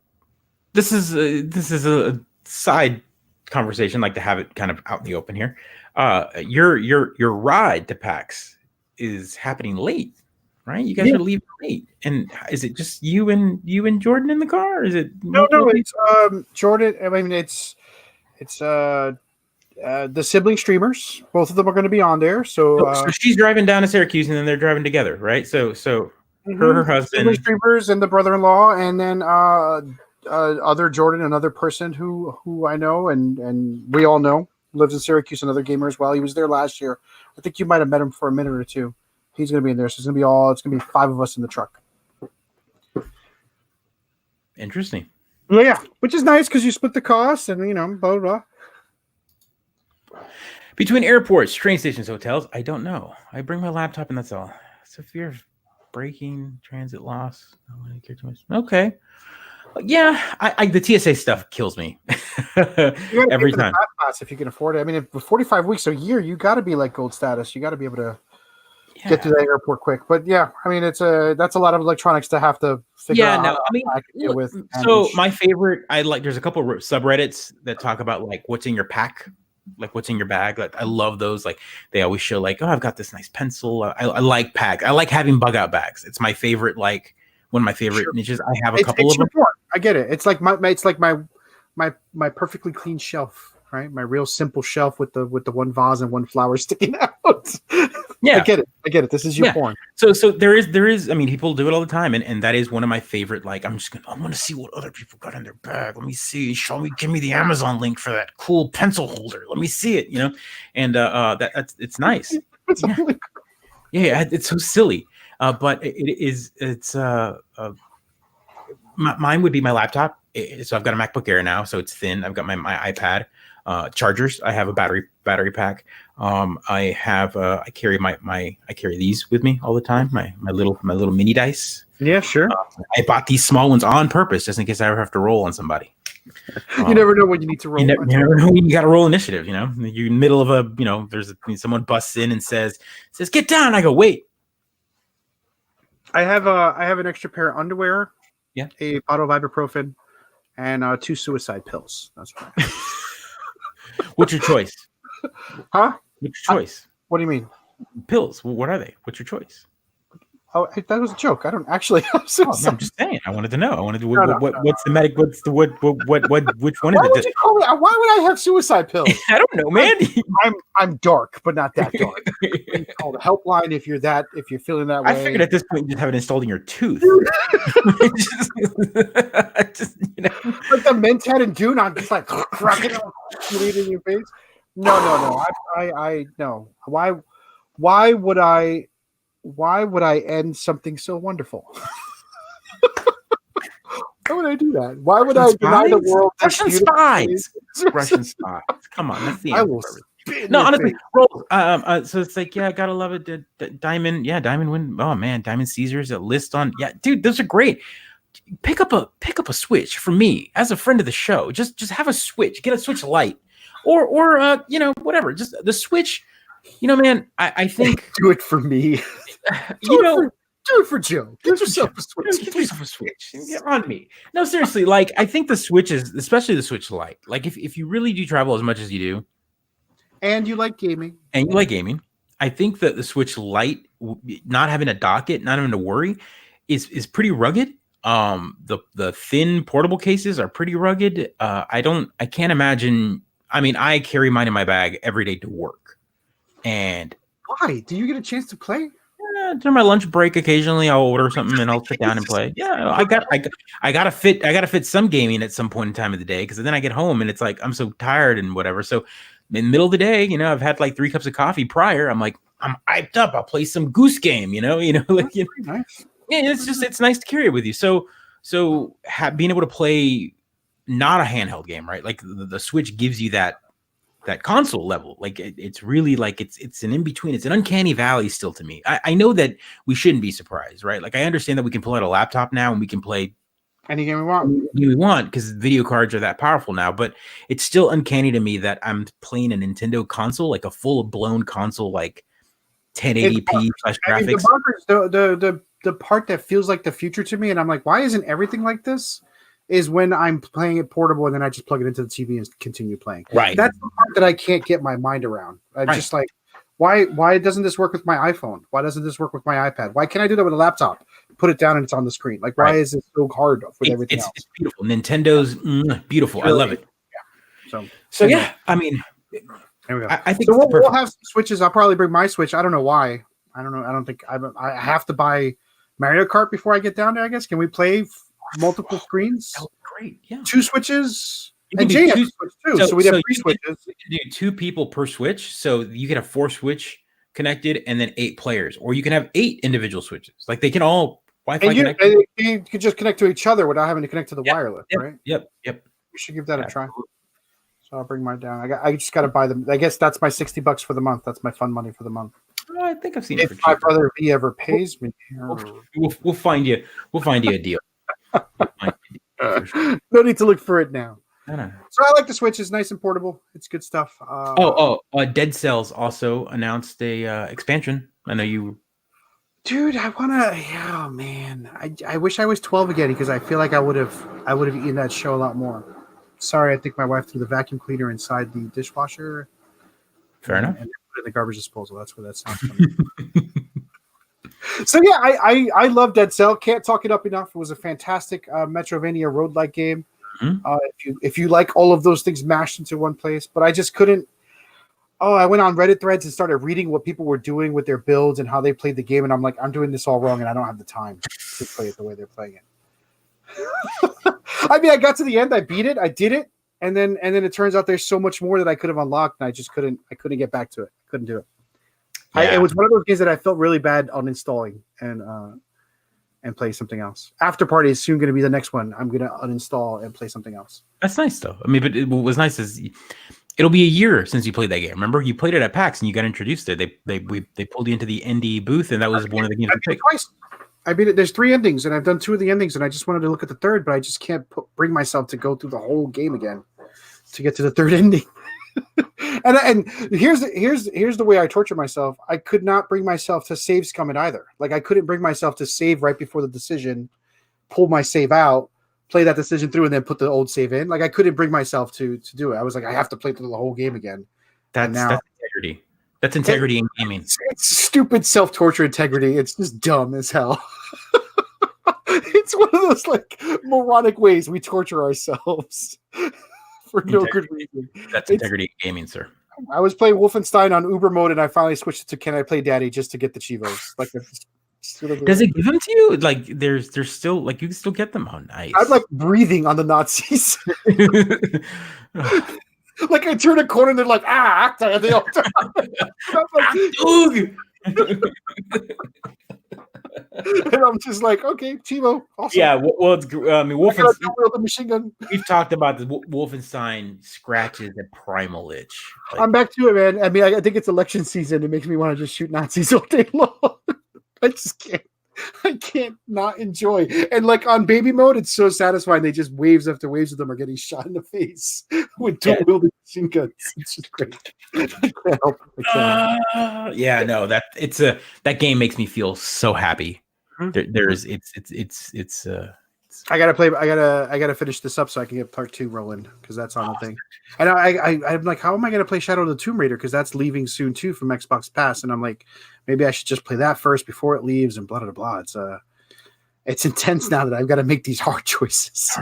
this is a side conversation. Like to have it kind of out in the open here. Your ride to PAX is happening late, right? You guys are leaving late, and is it just you and Jordan in the car? Or is it
no? It's Jordan. I mean, it's the sibling streamers. Both of them are going to be on there. So
she's driving down to Syracuse, and then they're driving together, right? So her husband,
sibling streamers, and the brother-in-law, and then other Jordan, another person who I know and we all know. Lives in Syracuse, another gamer as well. He was there last year. I think you might have met him for a minute or two. He's going to be in there. So it's going to be 5 of us in the truck.
Interesting.
Well, yeah, which is nice because you split the costs and, blah, blah, blah.
Between airports, train stations, hotels, I don't know. I bring my laptop and that's all. Severe braking, transit loss. Okay. Yeah, I the TSA stuff kills me every time.
If you can afford it. I mean, for 45 weeks a year, you got to be like gold status. You got to be able to get to the airport quick. But yeah, I mean, that's a lot of electronics to have to figure out.
Yeah, no, I mean, deal with. So my favorite, there's a couple of subreddits that talk about like what's in your pack, like what's in your bag. Like I love those. Like they always show like, oh, I've got this nice pencil. I like packs. I like having bug out bags. It's my favorite. Like one of my favorite niches. I have a couple of them.
I get it. It's like my perfectly clean shelf, right? My real simple shelf with the one vase and one flower sticking out.
Yeah,
I get it. This is your porn.
So there is. I mean, people do it all the time, and that is one of my favorite. Like, I want to see what other people got in their bag. Let me see. Give me the Amazon link for that cool pencil holder. Let me see it. And it's nice. Yeah, it's so silly. But mine would be my laptop. So I've got a MacBook Air now, so it's thin. I've got my iPad, chargers. I have a battery pack. I carry these with me all the time. My little mini dice.
Yeah, sure.
I bought these small ones on purpose just in case I ever have to roll on somebody.
You never know when you need to roll.
You never know when you got to roll initiative. You're in the middle of there's someone busts in and says get down. I go wait.
I have an extra pair of underwear, a bottle of ibuprofen, and 2 suicide pills. That's right.
What's your choice?
Huh?
What's your choice?
What do you mean?
Pills. What are they? What's your choice?
Oh, that was a joke. I don't actually.
I'm just saying. I wanted to know. What's the medic? What's the what? Which one is it?
Would you call me? Why would I have suicide pills?
I don't know, man.
I'm dark, but not that dark. You call the helpline if you're feeling that way.
I figured at this point you just have it installed in your tooth.
just like the Mentat and Dune. I'm just like cracking it in your face. No. I no. Why would I? Why would I end something so wonderful? Why would I do that? Why would I deny the world
Russian spies? Russian spies. Come on, that's the end. I will. No, honestly, so it's like, yeah, gotta love it. Diamond, Diamond win. Oh man, Diamond Caesars, a list on. Yeah, dude, those are great. Pick up a Switch for me as a friend of the show. Just have a Switch. Get a Switch Lite, or whatever. Just the Switch. Man, I think
do it for me. Do it for Joe. Get yourself a Switch.
Get yourself a Switch. Get on me. No, seriously. Like, I think the Switch is, especially the Switch Lite. Like, if you really do travel as much as you do,
and you like gaming,
I think that the Switch Lite, not having a docket, not having to worry, is pretty rugged. The thin portable cases are pretty rugged. I can't imagine. I mean, I carry mine in my bag every day to work. And
why? Do you get a chance to play?
During my lunch break, occasionally I'll order something and I'll sit down and play. Yeah, I gotta fit some gaming at some point in time of the day, because then I get home and it's like I'm so tired and whatever. So in the middle of the day, I've had like 3 cups of coffee prior. I'm like, I'm hyped up. I'll play some Goose Game. Nice. Yeah, it's nice to carry it with you. So being able to play not a handheld game, right? Like the Switch gives you that console level. Like it's really like it's an in between. It's an uncanny valley still to me. I know that we shouldn't be surprised, right? Like I understand that we can pull out a laptop now and we can play
any game we
want because video cards are that powerful now. But it's still uncanny to me that I'm playing a Nintendo console, like a full blown console, like 1080p graphics.
The part that feels like the future to me, and I'm like, why isn't everything like this? Is when I'm playing it portable and then I just plug it into the TV and continue playing.
Right.
That's the part that I can't get my mind around. I'm just like, why doesn't this work with my iPhone? Why doesn't this work with my iPad? Why can't I do that with a laptop? Put it down and it's on the screen. Like, why is it so hard with everything else?
It's beautiful. Nintendo's beautiful. Really, I love it.
Yeah.
So yeah, I mean,
there we go.
I think
so we'll have some Switches. I'll probably bring my Switch. I don't know why. I don't know. I don't think I have to buy Mario Kart before I get down there, I guess. Can we play multiple screens?
Oh, great. Yeah.
2 Switches. And Jay has a Switch too. So we'd have 3 Switches.
You can do 2 people per Switch. So you can have 4 Switch connected and then 8 players. Or you can have 8 individual Switches. Like they can all Wi-Fi connect.
You can just connect to each other without having to connect to the wireless, right?
Yep.
We should give that a try. So I'll bring mine down. I just got to buy them. I guess that's my $60 for the month. That's my fun money for the month.
Oh, I think I've seen it.
If my brother V ever pays me,
we'll find you. We'll find you a deal.
No need to look for it now.
No.
So I like the Switch. It's nice and portable. It's good stuff.
Dead Cells also announced a expansion. I know you.
Dude, I wanna. Oh man, I wish I was 12 again because I feel like I would have eaten that show a lot more. Sorry, I think my wife threw the vacuum cleaner inside the dishwasher.
Fair enough.
And put it in the garbage disposal. That's where that sounds from. So yeah, I love Dead Cell. Can't talk it up enough. It was a fantastic Metrovania roguelike game.
Mm-hmm.
If you like all of those things mashed into one place, but I just couldn't. Oh, I went on Reddit threads and started reading what people were doing with their builds and how they played the game, and I'm like, I'm doing this all wrong, and I don't have the time to play it the way they're playing it. I mean, I got to the end, I beat it, I did it, and then it turns out there's so much more that I could have unlocked, and I just couldn't get back to it. Couldn't do it. Yeah. It was one of those games that I felt really bad uninstalling and play something else. After Party is soon going to be the next one. I'm going to uninstall and play something else.
That's nice, though. I mean, but what was nice is it'll be a year since you played that game. Remember, you played it at PAX and you got introduced to it. They pulled you into the indie booth, and that was one of the games I picked.
Twice. I beat it. There's 3 endings, and I've done 2 of the endings, and I just wanted to look at the third, but I just can't bring myself to go through the whole game again to get to the third ending. and here's the way I torture myself. I could not bring myself to save scum it either. Like I couldn't bring myself to save right before the decision, pull my save out, play that decision through, and then put the old save in. Like I couldn't bring myself to do it. I was like, I have to play through the whole game again.
That's integrity. That's integrity in gaming.
It's stupid self-torture integrity. It's just dumb as hell. It's one of those like moronic ways we torture ourselves for no good reason.
That's integrity in gaming, sir.
I was playing Wolfenstein on Uber mode, and I finally switched it to Can I Play Daddy just to get the Chivos. Like,
does it give them to you? Like, there's still like you can still get them. Oh, nice.
I'm like breathing on the Nazis. Like I turn a corner and they're like, acta. They all turn. And I'm just like, okay, Chivo. Awesome.
Yeah, well, it's, I mean,
Wolfenstein. The machine gun.
We've talked about the Wolfenstein scratches a primal itch.
Like, I'm back to it, man. I mean, I think it's election season. It makes me want to just shoot Nazis all day long. I just can't. I can't not enjoy. And like on baby mode, it's so satisfying. They just waves after waves of them are getting shot in the face with dual-wielded machine guns. It's just great. I can't help it.
Yeah, no, that game makes me feel so happy.
I gotta finish this up so I can get part 2 rolling because that's on the thing. And I'm like, how am I gonna play Shadow of the Tomb Raider? Because that's leaving soon too from Xbox Pass, and I'm like, maybe I should just play that first before it leaves and blah blah blah. It's intense now that I've got to make these hard choices.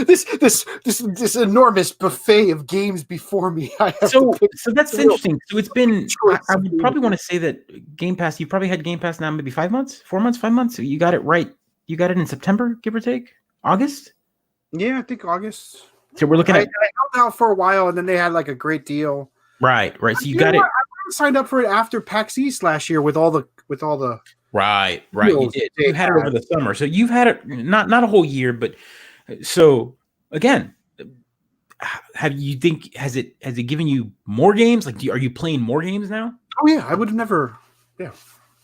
This enormous buffet of games before me.
So that's interesting. So it's been. I would probably want to say that Game Pass. You probably had Game Pass now maybe 5 months, 4 months, 5 months. So you got it right. You got it in September, give or take, August.
Yeah, I think August.
So we're looking at.
I held out for a while, and then they had like a great deal.
Right. So you got it.
I signed up for it after PAX East last year with all the.
Right. You did. You had it over the summer, so you've had it not a whole year, but so again, have you think has it given you more games? Like, are you playing more games now?
Oh yeah, I would have never. Yeah,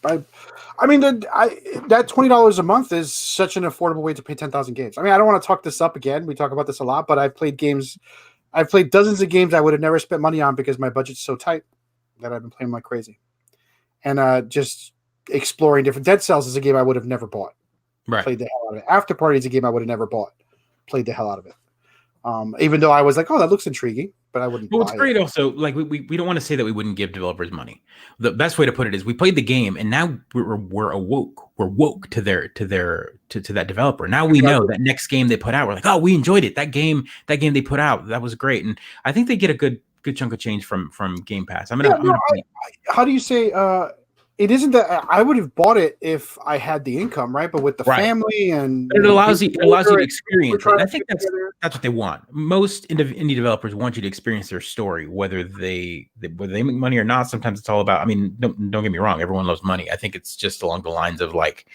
I mean that $20 a month is such an affordable way to play 10,000 games. I mean, I don't want to talk this up again. We talk about this a lot, but I've played dozens of games I would have never spent money on because my budget's so tight that I've been playing like crazy. And just exploring different. Dead Cells is a game I would have never bought.
Right.
Played the hell out of it. After Party is a game I would have never bought. Played the hell out of it. Even though I was like, oh, that looks intriguing, but I wouldn't.
Well, it's great. Also, like we don't want to say that we wouldn't give developers money. The best way to put it is we played the game, and now we're awoke. We're woke to that developer. Now we know that next game they put out, we're like, oh, we enjoyed it. That game they put out, that was great, and I think they get a good chunk of change from Game Pass.
How do you say? It isn't that I would have bought it if I had the income, right? But with the family and
it allows you to experience it. I think that's what they want. Most indie developers want you to experience their story, whether they make money or not. Sometimes it's all about. I mean, don't get me wrong. Everyone loves money. I think it's just along the lines of like,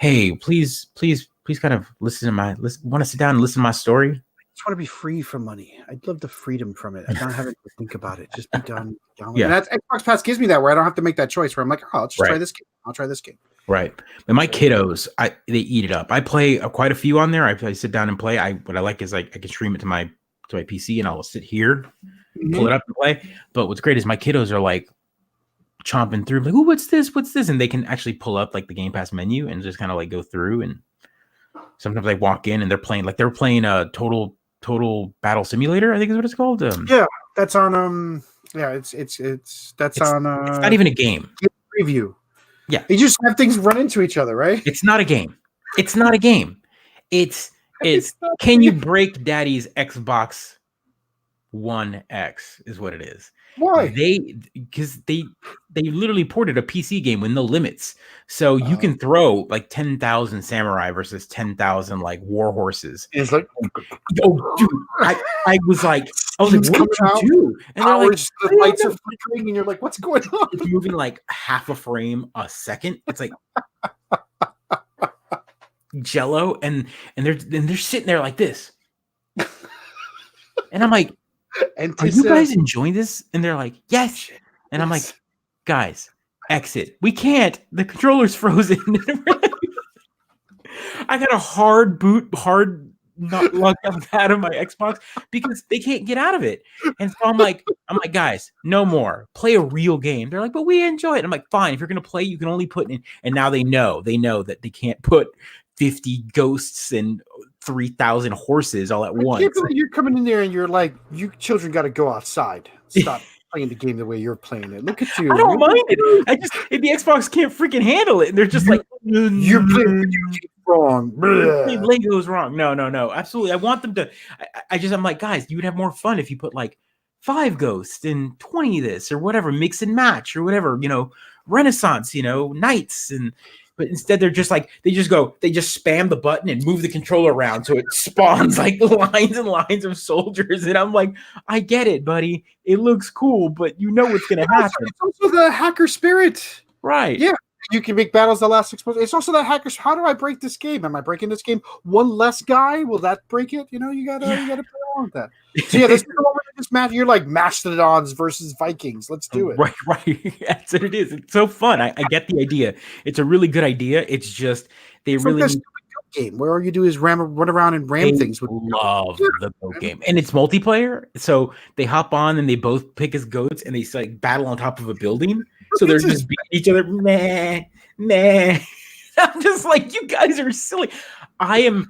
hey, please, kind of want to sit down and listen to my story.
I just want to be free from money. I'd love the freedom from it. I don't have to think about it. Just be done.
Yeah.
And that's Xbox Pass gives me that where I don't have to make that choice where I'm like, oh, I'll just try this game. I'll try this game.
Right. And my kiddos, they eat it up. I play quite a few on there. I sit down and play. What I like is I can stream it to my PC and I'll sit here, pull it up and play. But what's great is my kiddos are like chomping through, like, oh, what's this? And they can actually pull up like the Game Pass menu and just kind of like go through. And sometimes I walk in and they're playing a Total Battle Simulator, I think is what it's called.
Yeah, that's on it's
not even a game.
Preview.
Yeah.
You just have things run into each other, right?
It's not a game. It's can you break Daddy's Xbox One X is what it is.
Why?
Because they literally ported a PC game with no limits. So you can throw like 10,000 samurai versus 10,000 like war horses.
It's like,
oh, dude, I was like, what did you do? And they're like,
the lights are flickering, and you're like, what's going on?
It's moving like half a frame a second. It's like Jello, and they're sitting there like this, and I'm like, are you guys enjoying this? And they're like, yes. And I'm like, guys, exit. We can't. The controller's frozen. I got a hard not locked out of my Xbox because they can't get out of it. And so I'm like, guys, no more. Play a real game. They're like, but we enjoy it. I'm like, fine. If you're gonna play, you can only put in. And now they know that they can't put 50 ghosts and 3,000 horses all at once.
You're coming in there and you're like, you children got to go outside. Stop playing the game the way you're playing it. Look at you.
I don't mind it. The Xbox can't freaking handle it. And they're just like,
you're playing wrong.
Lego's wrong. No. Absolutely. I want them to. I'm like, guys, you would have more fun if you put like 5 ghosts and 20 this or whatever, mix and match or whatever, Renaissance, knights But instead, they're just like, they just spam the button and move the controller around. So it spawns like lines and lines of soldiers. And I'm like, I get it, buddy. It looks cool, but you know what's going to happen.
It's also the hacker spirit.
Right.
Yeah. You can make battles that last 6 months. It's also that hackers. How do I break this game? Am I breaking this game? One less guy? Will that break it? You gotta play along with that. So yeah, this is the one where this match. You're like Mastodons versus Vikings. Let's do it.
Right. That's what it is. It's so fun. I get the idea. It's a really good idea. It's just it's really
like game where all you do is run around and ram things.
Love the goat game, and it's multiplayer. So they hop on and they both pick as goats, and they like battle on top of a building. So they're just beating each other. Nah. I'm just like, you guys are silly. I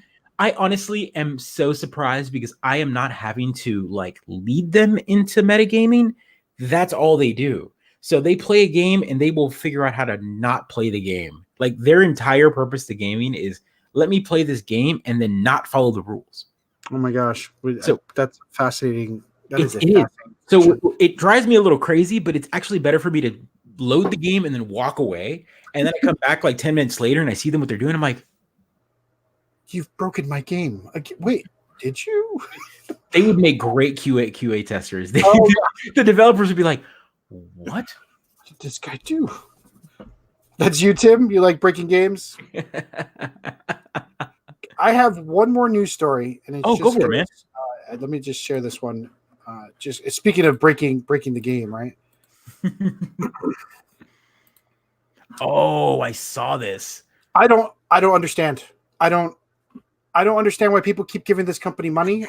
honestly am so surprised because I am not having to like lead them into metagaming. That's all they do. So they play a game and they will figure out how to not play the game. Like their entire purpose to gaming is let me play this game and then not follow the rules.
Oh my gosh. So that's fascinating.
It is. So it drives me a little crazy, but it's actually better for me to load the game and then walk away. And then I come back like 10 minutes later and I see them what they're doing. I'm like,
you've broken my game. Wait, did you?
They would make great QA testers. The developers would be like, what
did this guy do? That's you, Tim? You like breaking games? I have one more news story. And it's
go for it, man.
let me just share this one. Just speaking of breaking the game, right?
Oh, I saw this.
I don't understand. I don't understand why people keep giving this company money.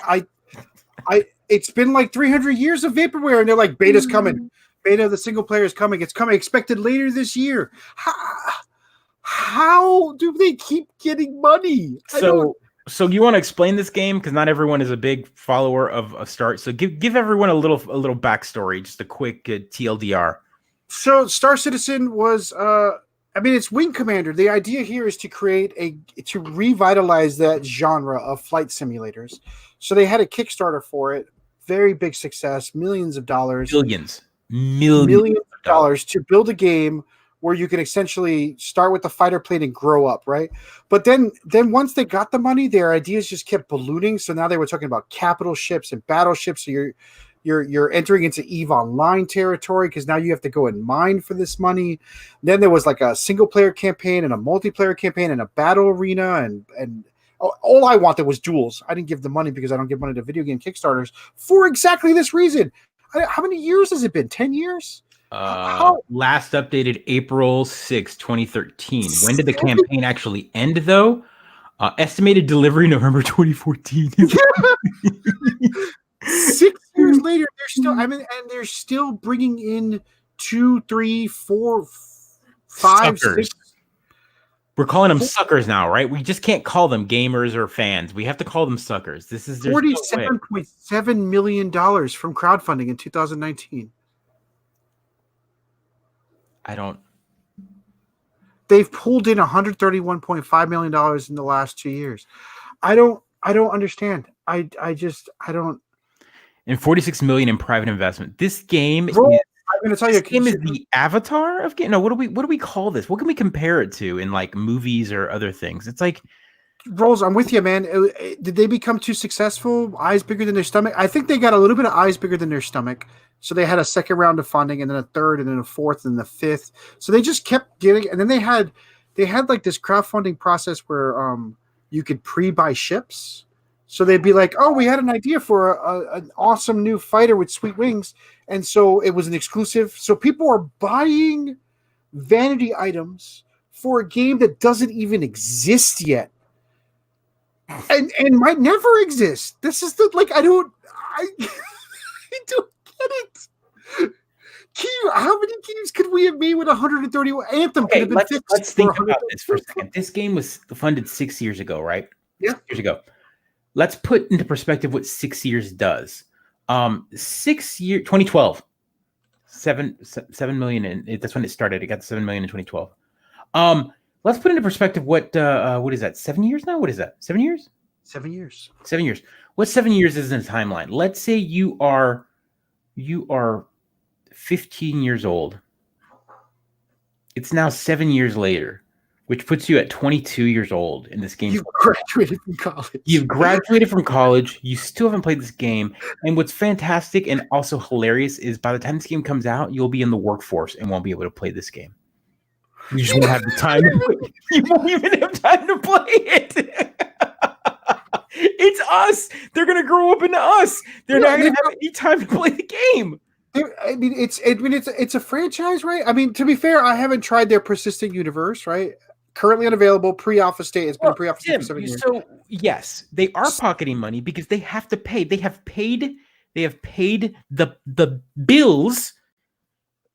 It's been like 300 years of vaporware, and they're like, beta's coming. Beta, the single player is coming. It's coming, expected later this year. How do they keep getting money?
So you want to explain this game, because not everyone is a big follower of Start. So give everyone a little backstory, just a quick TLDR.
So Star Citizen was it's Wing Commander. The idea here is to to revitalize that genre of flight simulators. So they had a Kickstarter for it, very big success, millions of dollars,
millions
of dollars to build a game where you can essentially start with the fighter plane and grow up, right? But then once they got the money, their ideas just kept ballooning. So now they were talking about capital ships and battleships. So you're entering into EVE Online territory, because now you have to go and mine for this money. Then there was like a single player campaign and a multiplayer campaign and a battle arena, and all I wanted was duels. I didn't give the money because I don't give money to video game Kickstarters for exactly this reason. How many years has it been? 10 years?
Last updated April 6, 2013. When did the campaign actually end, though? Estimated delivery November 2014.
6 years later, they're still. And they're still bringing in 2, 3, 4, 5,
suckers.
6.
We're calling them suckers now, right? We just can't call them gamers or fans. We have to call them suckers. This is
$47.7 million from crowdfunding in 2019. They've pulled in $131.5 million in the last 2 years. I don't understand. I don't.
And $46 million in private investment. This game
I'm going to tell you,
this game is the avatar of game. No, what do we call this? What can we compare it to in like movies or other things? It's like
Rolls. I'm with you, man. Did they become too successful? Eyes bigger than their stomach? I think they got a little bit of eyes bigger than their stomach. So they had a second round of funding, and then a third, and then a fourth, and the fifth. So they just kept getting, and then they had like this crowdfunding process where you could pre-buy ships. So they'd be like, "Oh, we had an idea for an awesome new fighter with sweet wings," and so it was an exclusive. So people are buying vanity items for a game that doesn't even exist yet, and might never exist. This is I don't get it. How many games could we have made with 131? Anthem could have been fixed.
Let's think about this for a second. This game was funded 6 years ago, right?
Yeah.
6 years ago. Let's put into perspective what 6 years does. 6 years, 2012, 7 million, and that's when it started. It got to 7 million in 2012. Let's put into perspective what is that? 7 years now? What is that? 7 years?
7 years.
7 years. What 7 years is in a timeline? Let's say you are 15 years old. It's now 7 years later, which puts you at 22 years old in this game.
You've graduated from college.
You've graduated from college. You still haven't played this game. And what's fantastic and also hilarious is by the time this game comes out, you'll be in the workforce and won't be able to play this game. You just won't have the time to play. You won't even have time to play it. It's us. They're going to grow up into us. They're not going to have any time to play the game.
It's a franchise, right? I mean, to be fair, I haven't tried their persistent universe, right? Currently unavailable, pre-alpha state. It's been pre-alpha state for 7 years.
So yes, they are pocketing money because they have to pay. They have paid the bills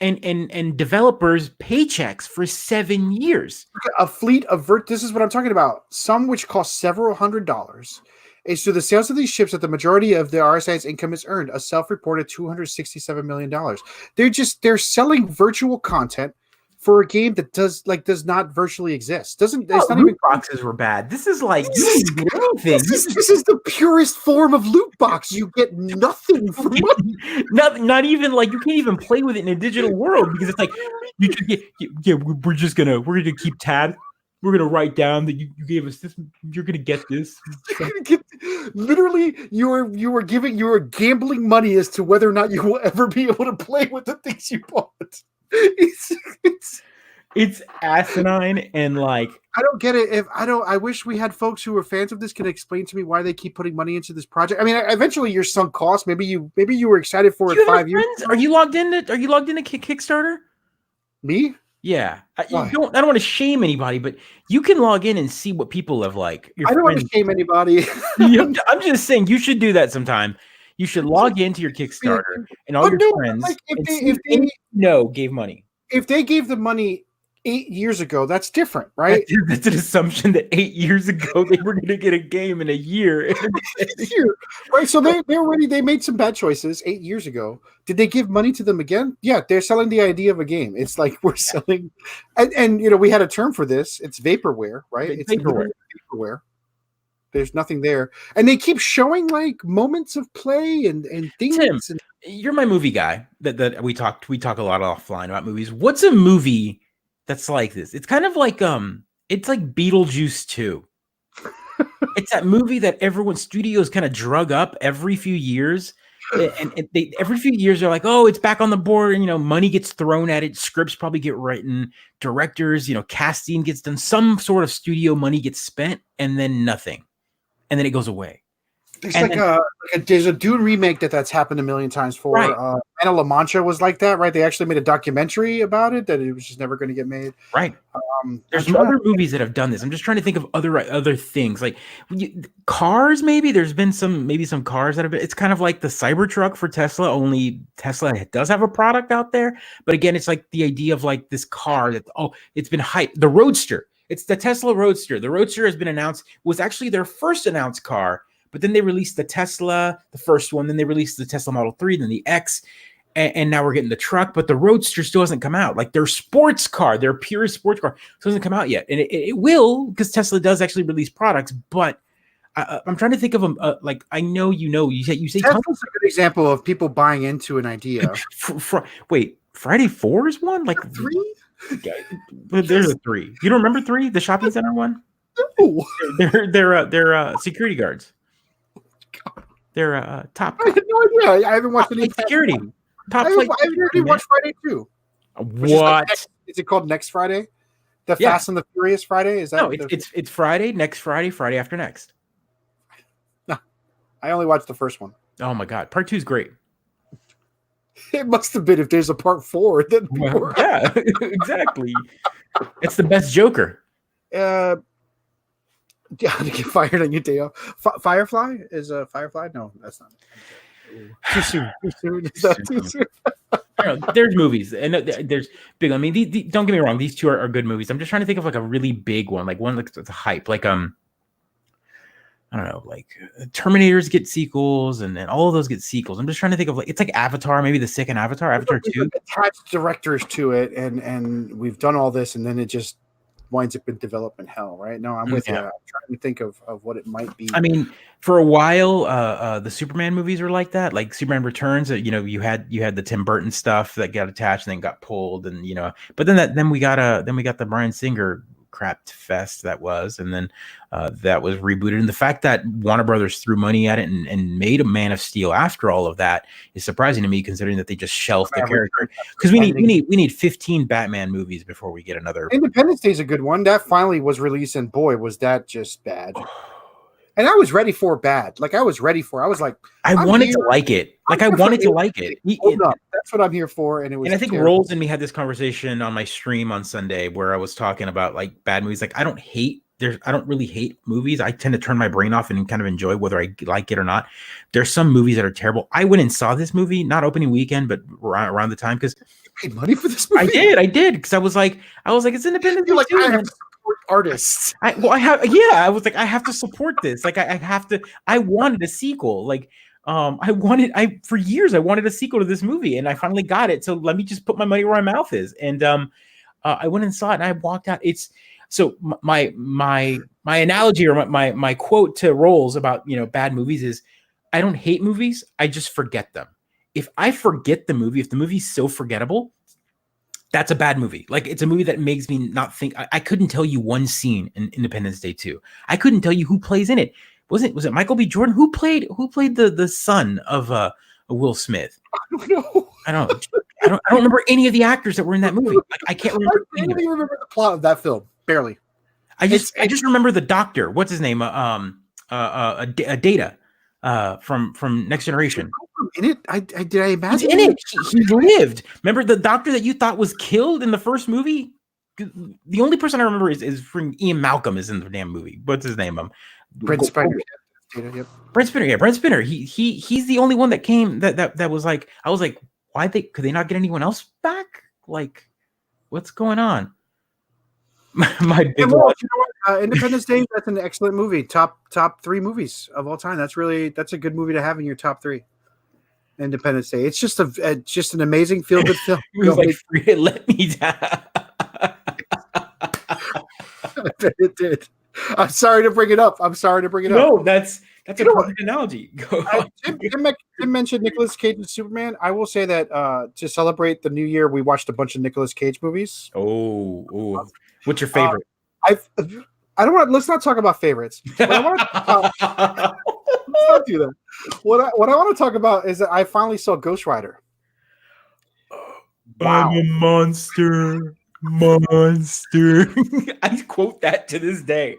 and developers paychecks for 7 years.
A fleet of this is what I'm talking about. Some which cost several $100s. Is through the sales of these ships that the majority of the RSI's income is earned, a self-reported $267 million. They're selling virtual content for a game that does not virtually exist. It's not even
boxes were bad. This is like
this is the purest form of loot box. You get nothing for money.
Not even like you can't even play with it in a digital world because it's like you can we're gonna keep tabs. We're gonna write down that you gave us this. You're gonna get this.
Literally, you are gambling money as to whether or not you will ever be able to play with the things you bought.
It's asinine and like
I don't get it. I wish we had folks who were fans of this can explain to me why they keep putting money into this project. I mean, eventually your sunk cost. Maybe you were excited for it 5 years ago.
Are you logged into Kickstarter?
Me?
Yeah. I don't want to shame anybody, but you can log in and see what people have like.
I don't want to shame anybody.
I'm just saying you should do that sometime. You should log into your Kickstarter and all your friends if they gave money.
If they gave the money 8 years ago, that's different, right?
That's an assumption that 8 years ago they were going to get a game in a year.
Right? So they made some bad choices 8 years ago. Did they give money to them again? Yeah, they're selling the idea of a game. It's like we're selling, and we had a term for this. It's vaporware, right? It's vaporware. There's nothing there, and they keep showing like moments of play and things.
Tim, you're my movie guy. That we talk a lot offline about movies. What's a movie that's like this? It's kind of like it's like Beetlejuice 2. It's that movie that studios kind of drug up every few years, and they every few years they're like, oh, it's back on the board, and money gets thrown at it, scripts probably get written, directors, casting gets done, some sort of studio money gets spent, and then nothing. And then it goes away.
There's a Dune remake that's happened a million times for.
Right.
Anna La Mancha was like that, right? They actually made a documentary about it that it was just never going to get made.
Right. There's other movies that have done this. I'm just trying to think of other things like cars. Maybe there's been some cars that have been. It's kind of like the Cybertruck for Tesla. Only Tesla does have a product out there, but again, it's like the idea of like this car that it's been hyped. The Roadster. It's the Tesla Roadster. The Roadster has been announced. Was actually their first announced car. But then they released the Tesla, the first one. Then they released the Tesla Model 3, then the X. And now we're getting the truck. But the Roadster still hasn't come out. Like their sports car, their purest sports car, still hasn't come out yet. And it will, because Tesla does actually release products. But I'm trying to think of them. Like I know you say
Tesla's a good example of people buying into an idea.
Wait, Friday 4 is one? Like
3?
There's a 3. You don't remember 3? The shopping center one?
No.
They're security guards. They're top.
I had no idea. I haven't watched any
security. Top
I haven't watched Friday 2.
What
is it called? Next Friday? The Fast and the Furious Friday? Is that?
No, it's Friday, next Friday, Friday after next.
No, I only watched the first one.
Oh my god, part 2 is great.
It must have been if there's a part 4. Then
yeah, exactly. It's the best Joker.
Yeah, to get fired on your day off. Firefly is a Firefly? No, that's not it. Too soon. Too soon.
There's movies and there's big. I mean, don't get me wrong; these two are good movies. I'm just trying to think of like a really big one, like one that's a hype, like I don't know, like Terminators get sequels, and then all of those get sequels. I'm just trying to think of like it's like Avatar, maybe the second Avatar 2.
Attached directors to it, and we've done all this, and then it just winds up in development hell, right? No, I'm with you. I'm trying to think of what it might be.
I mean, for a while, the Superman movies were like that, like Superman Returns. You had the Tim Burton stuff that got attached and then got pulled, and but then we got the Bryan Singer crap fest that was, and then that was rebooted. And the fact that Warner Brothers threw money at it and made a Man of Steel after all of that is surprising to me, considering that they just shelved the character. Because we need 15 Batman movies before we get another.
Independence Day is a good one. That finally was released, and boy, was that just bad. And I was ready for bad. Like I was like,
I wanted to like it. Like I wanted to like it.
That's what I'm here for. And it was.
And I think Rolls and me had this conversation on my stream on Sunday where I was talking about like bad movies. Like I don't really hate movies. I tend to turn my brain off and kind of enjoy whether I like it or not. There's some movies that are terrible. I went and saw this movie, not opening weekend, but around the time because
you paid money for this movie.
I did because I was like, it's independent.
You're like, I have to support artists.
I was like, I have to support this. Like I wanted a sequel. Like for years I wanted a sequel to this movie, and I finally got it. So let me just put my money where my mouth is. And I went and saw it, and I walked out. So my analogy or my quote to Rolls about bad movies is, I don't hate movies, I just forget them. If I forget the movie, if the movie's so forgettable, that's a bad movie. Like it's a movie that makes me not think. I couldn't tell you one scene in Independence Day 2. I couldn't tell you who plays in it. Was it Michael B. Jordan? Who played the son of Will Smith?
I don't know.
I don't remember any of the actors that were in that movie. Like, I can't remember.
I barely remember the plot of that film. Barely.
I just remember the doctor. What's his name? Data. From Next Generation.
In it, did I imagine
he's in it? He lived. Remember the doctor that you thought was killed in the first movie? The only person I remember is from Ian Malcolm is in the damn movie. What's his name?
Brent Spiner.
Yep. Brent Spiner. Yeah, Brent Spiner. He's the only one that came that was like, I was like, could they not get anyone else back? Like, what's going on? My big
you know what? Independence Day. That's an excellent movie. Top 3 movies of all time. That's a good movie to have in your top 3. Independence Day. It's just an amazing feel good film.
It was like, let me down.
I bet it did. I'm sorry to bring it up.
No, that's a perfect analogy.
Tim mentioned Nicolas Cage's Superman. I will say that to celebrate the new year, we watched a bunch of Nicolas Cage movies.
Oh. What's your favorite?
Let's not talk about favorites. What I want to talk about, let's not do that. What I want to talk about is that I finally saw Ghost Rider.
Wow. I'm a monster. I quote that to this day.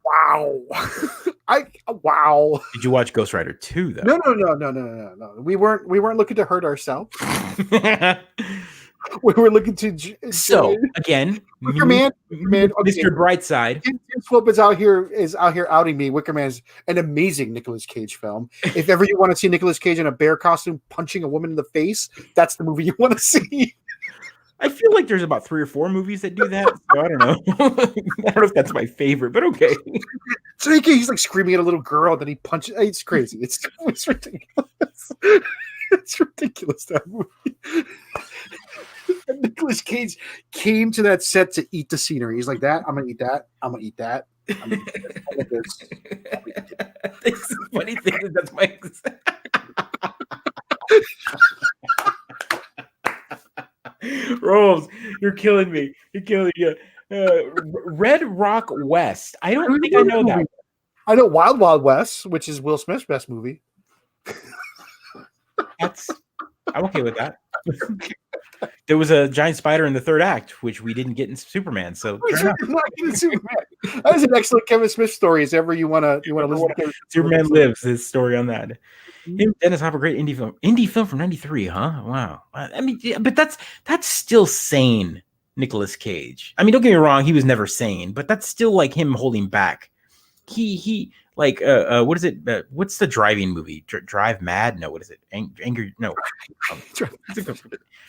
Wow. Wow.
Did you watch Ghost Rider 2 though?
No. We weren't looking to hurt ourselves. We were looking to.
So again,
Wickerman,
okay. Mr. Brightside.
Tim Swope is out here outing me. Wickerman's an amazing Nicolas Cage film. If ever you want to see Nicolas Cage in a bear costume punching a woman in the face, that's the movie you want to see.
I feel like there's about 3 or 4 movies that do that. So I don't know. I don't know if that's my favorite, but okay.
So he's like screaming at a little girl, then he punches. It's crazy. It's ridiculous. It's ridiculous, that movie. And Nicolas Cage came to that set to eat the scenery. He's like, I'm gonna eat that. I'm gonna eat that. I'm gonna eat this.
The funny thing is that's my Rolls, you're killing me. Red Rock West. I don't think I know that.
I know Wild Wild West, which is Will Smith's best movie.
I'm okay with that. There was a giant spider in the third act, which we didn't get in Superman. So
that is an excellent Kevin Smith story. If ever you want to listen to
Superman Lives, his story on that. Him, Dennis Hopper, great indie film from '93, huh? Wow. I mean, but that's still sane, Nicolas Cage. I mean, don't get me wrong, he was never sane, but that's still like him holding back. He like what is it? What's the driving movie? Drive Mad? No, what is it? Anger? No.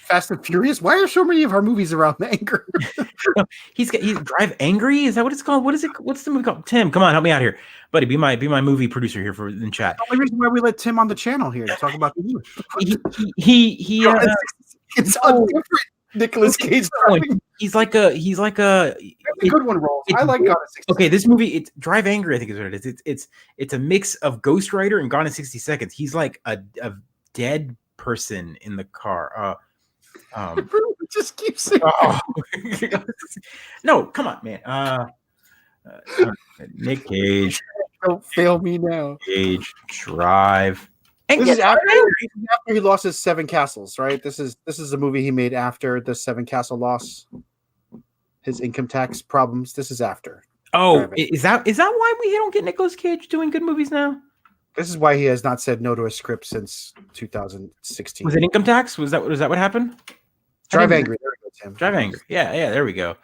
Fast and Furious. Why are so many of our movies around anger?
No, he's Drive Angry. Is that what it's called? What is it? What's the movie called? Tim, come on, help me out here, buddy. Be my movie producer here in chat.
The only reason why we let Tim on the channel here to talk about the movie. It's a different Nicolas Cage.
He's like a
good one, Rolls. I like Gone in 60 Seconds.
Okay, this movie, it's Drive Angry, I think is what it is. It's a mix of Ghost Rider and Gone in 60 Seconds. He's like a dead person in the car.
Just keep saying.
No, come on, man. Nick Cage.
Don't fail me now.
Cage Drive.
This is after he lost his 7 castles, right? This is the movie he made after the 7 castle loss. His income tax problems. This is after.
Oh, is that why we don't get Nicolas Cage doing good movies now?
This is why he has not said no to a script since 2016.
Was it income tax? Was that what happened?
Drive Angry. There we go, Tim.
Drive Angry. Yeah, there we go.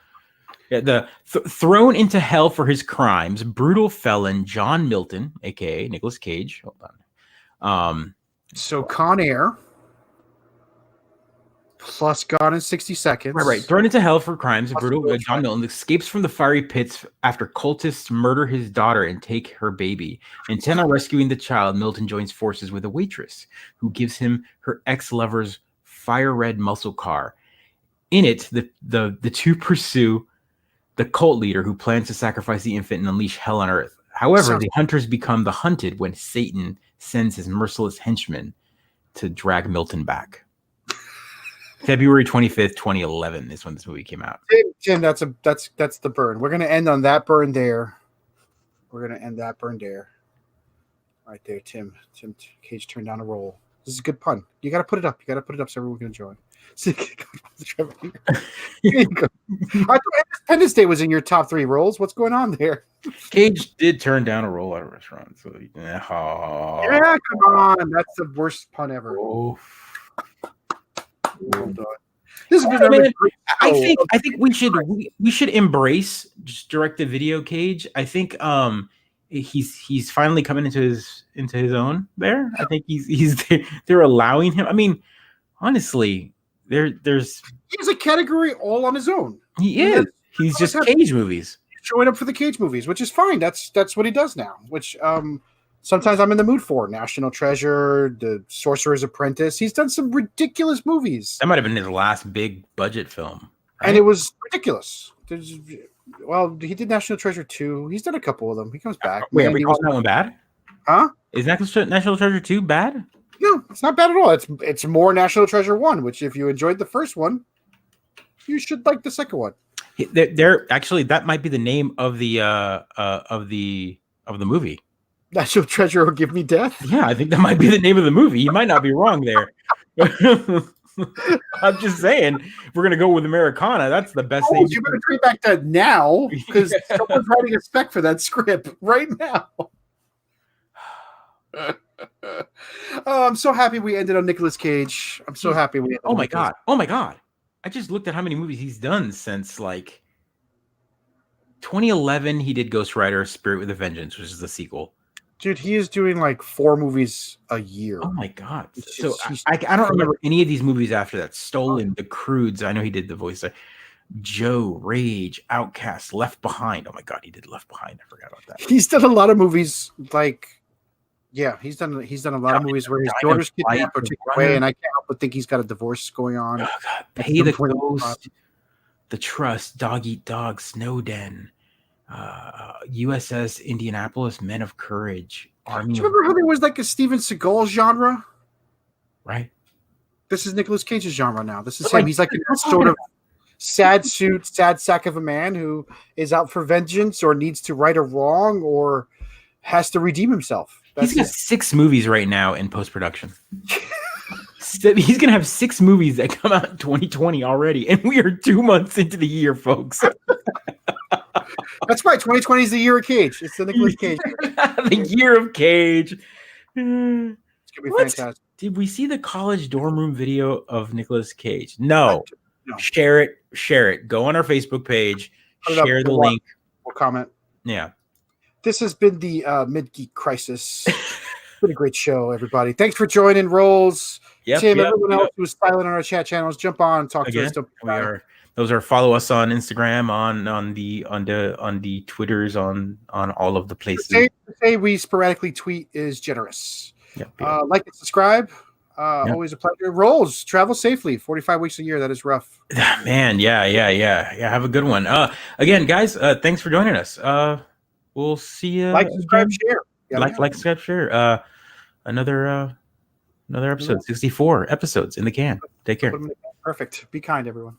Yeah, thrown into hell for his crimes, brutal felon John Milton, aka Nicolas Cage. Hold on.
So Con Air plus Gone in 60 Seconds.
Right. Thrown into hell for crimes, brutal John Milton escapes from the fiery pits after cultists murder his daughter and take her baby. Intent on rescuing the child, Milton joins forces with a waitress who gives him her ex-lover's fire red muscle car. In it, the two pursue the cult leader who plans to sacrifice the infant and unleash hell on earth. However, the hunters become the hunted when Satan sends his merciless henchmen to drag Milton back. February 25th, 2011 is when this movie came out.
Tim, that's the burn. We're gonna end on that burn there. Right there, Tim. Tim Cage turned down a roll. This is a good pun. You got to put it up. You got to put it up so everyone can enjoy. I thought Independence Day was in your top 3 roles. What's going on there?
Cage did turn down a role at a restaurant. So
yeah, come on. That's the worst pun ever. Oh. Well done. This has been
I think we should embrace just direct-to-video Cage. I think he's finally coming into his own there. I think they're allowing him. I mean, honestly, there's
he has a category all on his own.
He is. He's just Cage movies.
He's showing up for the Cage movies, which is fine. That's what he does now. Which sometimes I'm in the mood for. National Treasure, The Sorcerer's Apprentice. He's done some ridiculous movies.
That might have been his last big budget film,
right? And it was ridiculous. Well, he did National Treasure 2. He's done a couple of them. He comes back.
Wait, are we calling that one bad?
Huh?
Is National Treasure 2 bad?
No, it's not bad at all. It's more National Treasure 1, which if you enjoyed the first one, you should like the second one.
They're actually, that might be the name of the movie.
National Treasure or Give Me Death?
Yeah, I think that might be the name of the movie. You might not be wrong there. I'm just saying, if we're gonna go with Americana, that's the best thing.
You better bring back that now, because someone's writing a spec for that script right now. Oh, I'm so happy we ended on Nicolas Cage. I'm so happy we ended
Oh my god. I just looked at how many movies he's done since like 2011. He did Ghost Rider Spirit with a Vengeance, which is the sequel.
Dude, he is doing like 4 movies a year.
Oh my god. So I don't remember any of these movies after that. Stolen, The Croods. I know he did the voice. Joe, Rage, Outcast, Left Behind. Oh my god, he did Left Behind. I forgot about that.
He's done a lot of movies like he's done a lot of movies where his daughter's kidnapped or taken away, and I can't help but think he's got a divorce going on.
Oh god. Pay the Ghost, The Trust, Dog Eat Dog, Snow Den, USS Indianapolis, Men of Courage, Army.
Do you remember how there was like a Steven Seagal genre?
Right.
This is Nicolas Cage's genre now. This is him. He's like a sort of sad sack of a man who is out for vengeance or needs to right a wrong or has to redeem himself.
He's got 6 movies right now in post-production. He's going to have 6 movies that come out in 2020 already, and we are 2 months into the year, folks.
That's right. 2020 is the year of Cage. It's the Nicolas Cage.
The year of Cage. It's
going to be fantastic.
Did we see the college dorm room video of Nicolas Cage? No. Share it. Go on our Facebook page. Share the link.
We'll comment.
Yeah.
This has been the Mid-Geek Crisis. It's been a great show, everybody. Thanks for joining, Rolls. Tim, everyone else who's silent on our chat channels, jump on and talk to us.
Those are follow us on Instagram, on the Twitters, on all of the places.
To say we sporadically tweet is generous. Like and subscribe. Always a pleasure. Rolls, travel safely. 45 weeks a year. That is rough.
Man, yeah. Have a good one. Again, guys, thanks for joining us. We'll see you.
Like, subscribe, share.
Like, subscribe, share. Another episode. 64 episodes in the can. Take care.
Perfect. Be kind, everyone.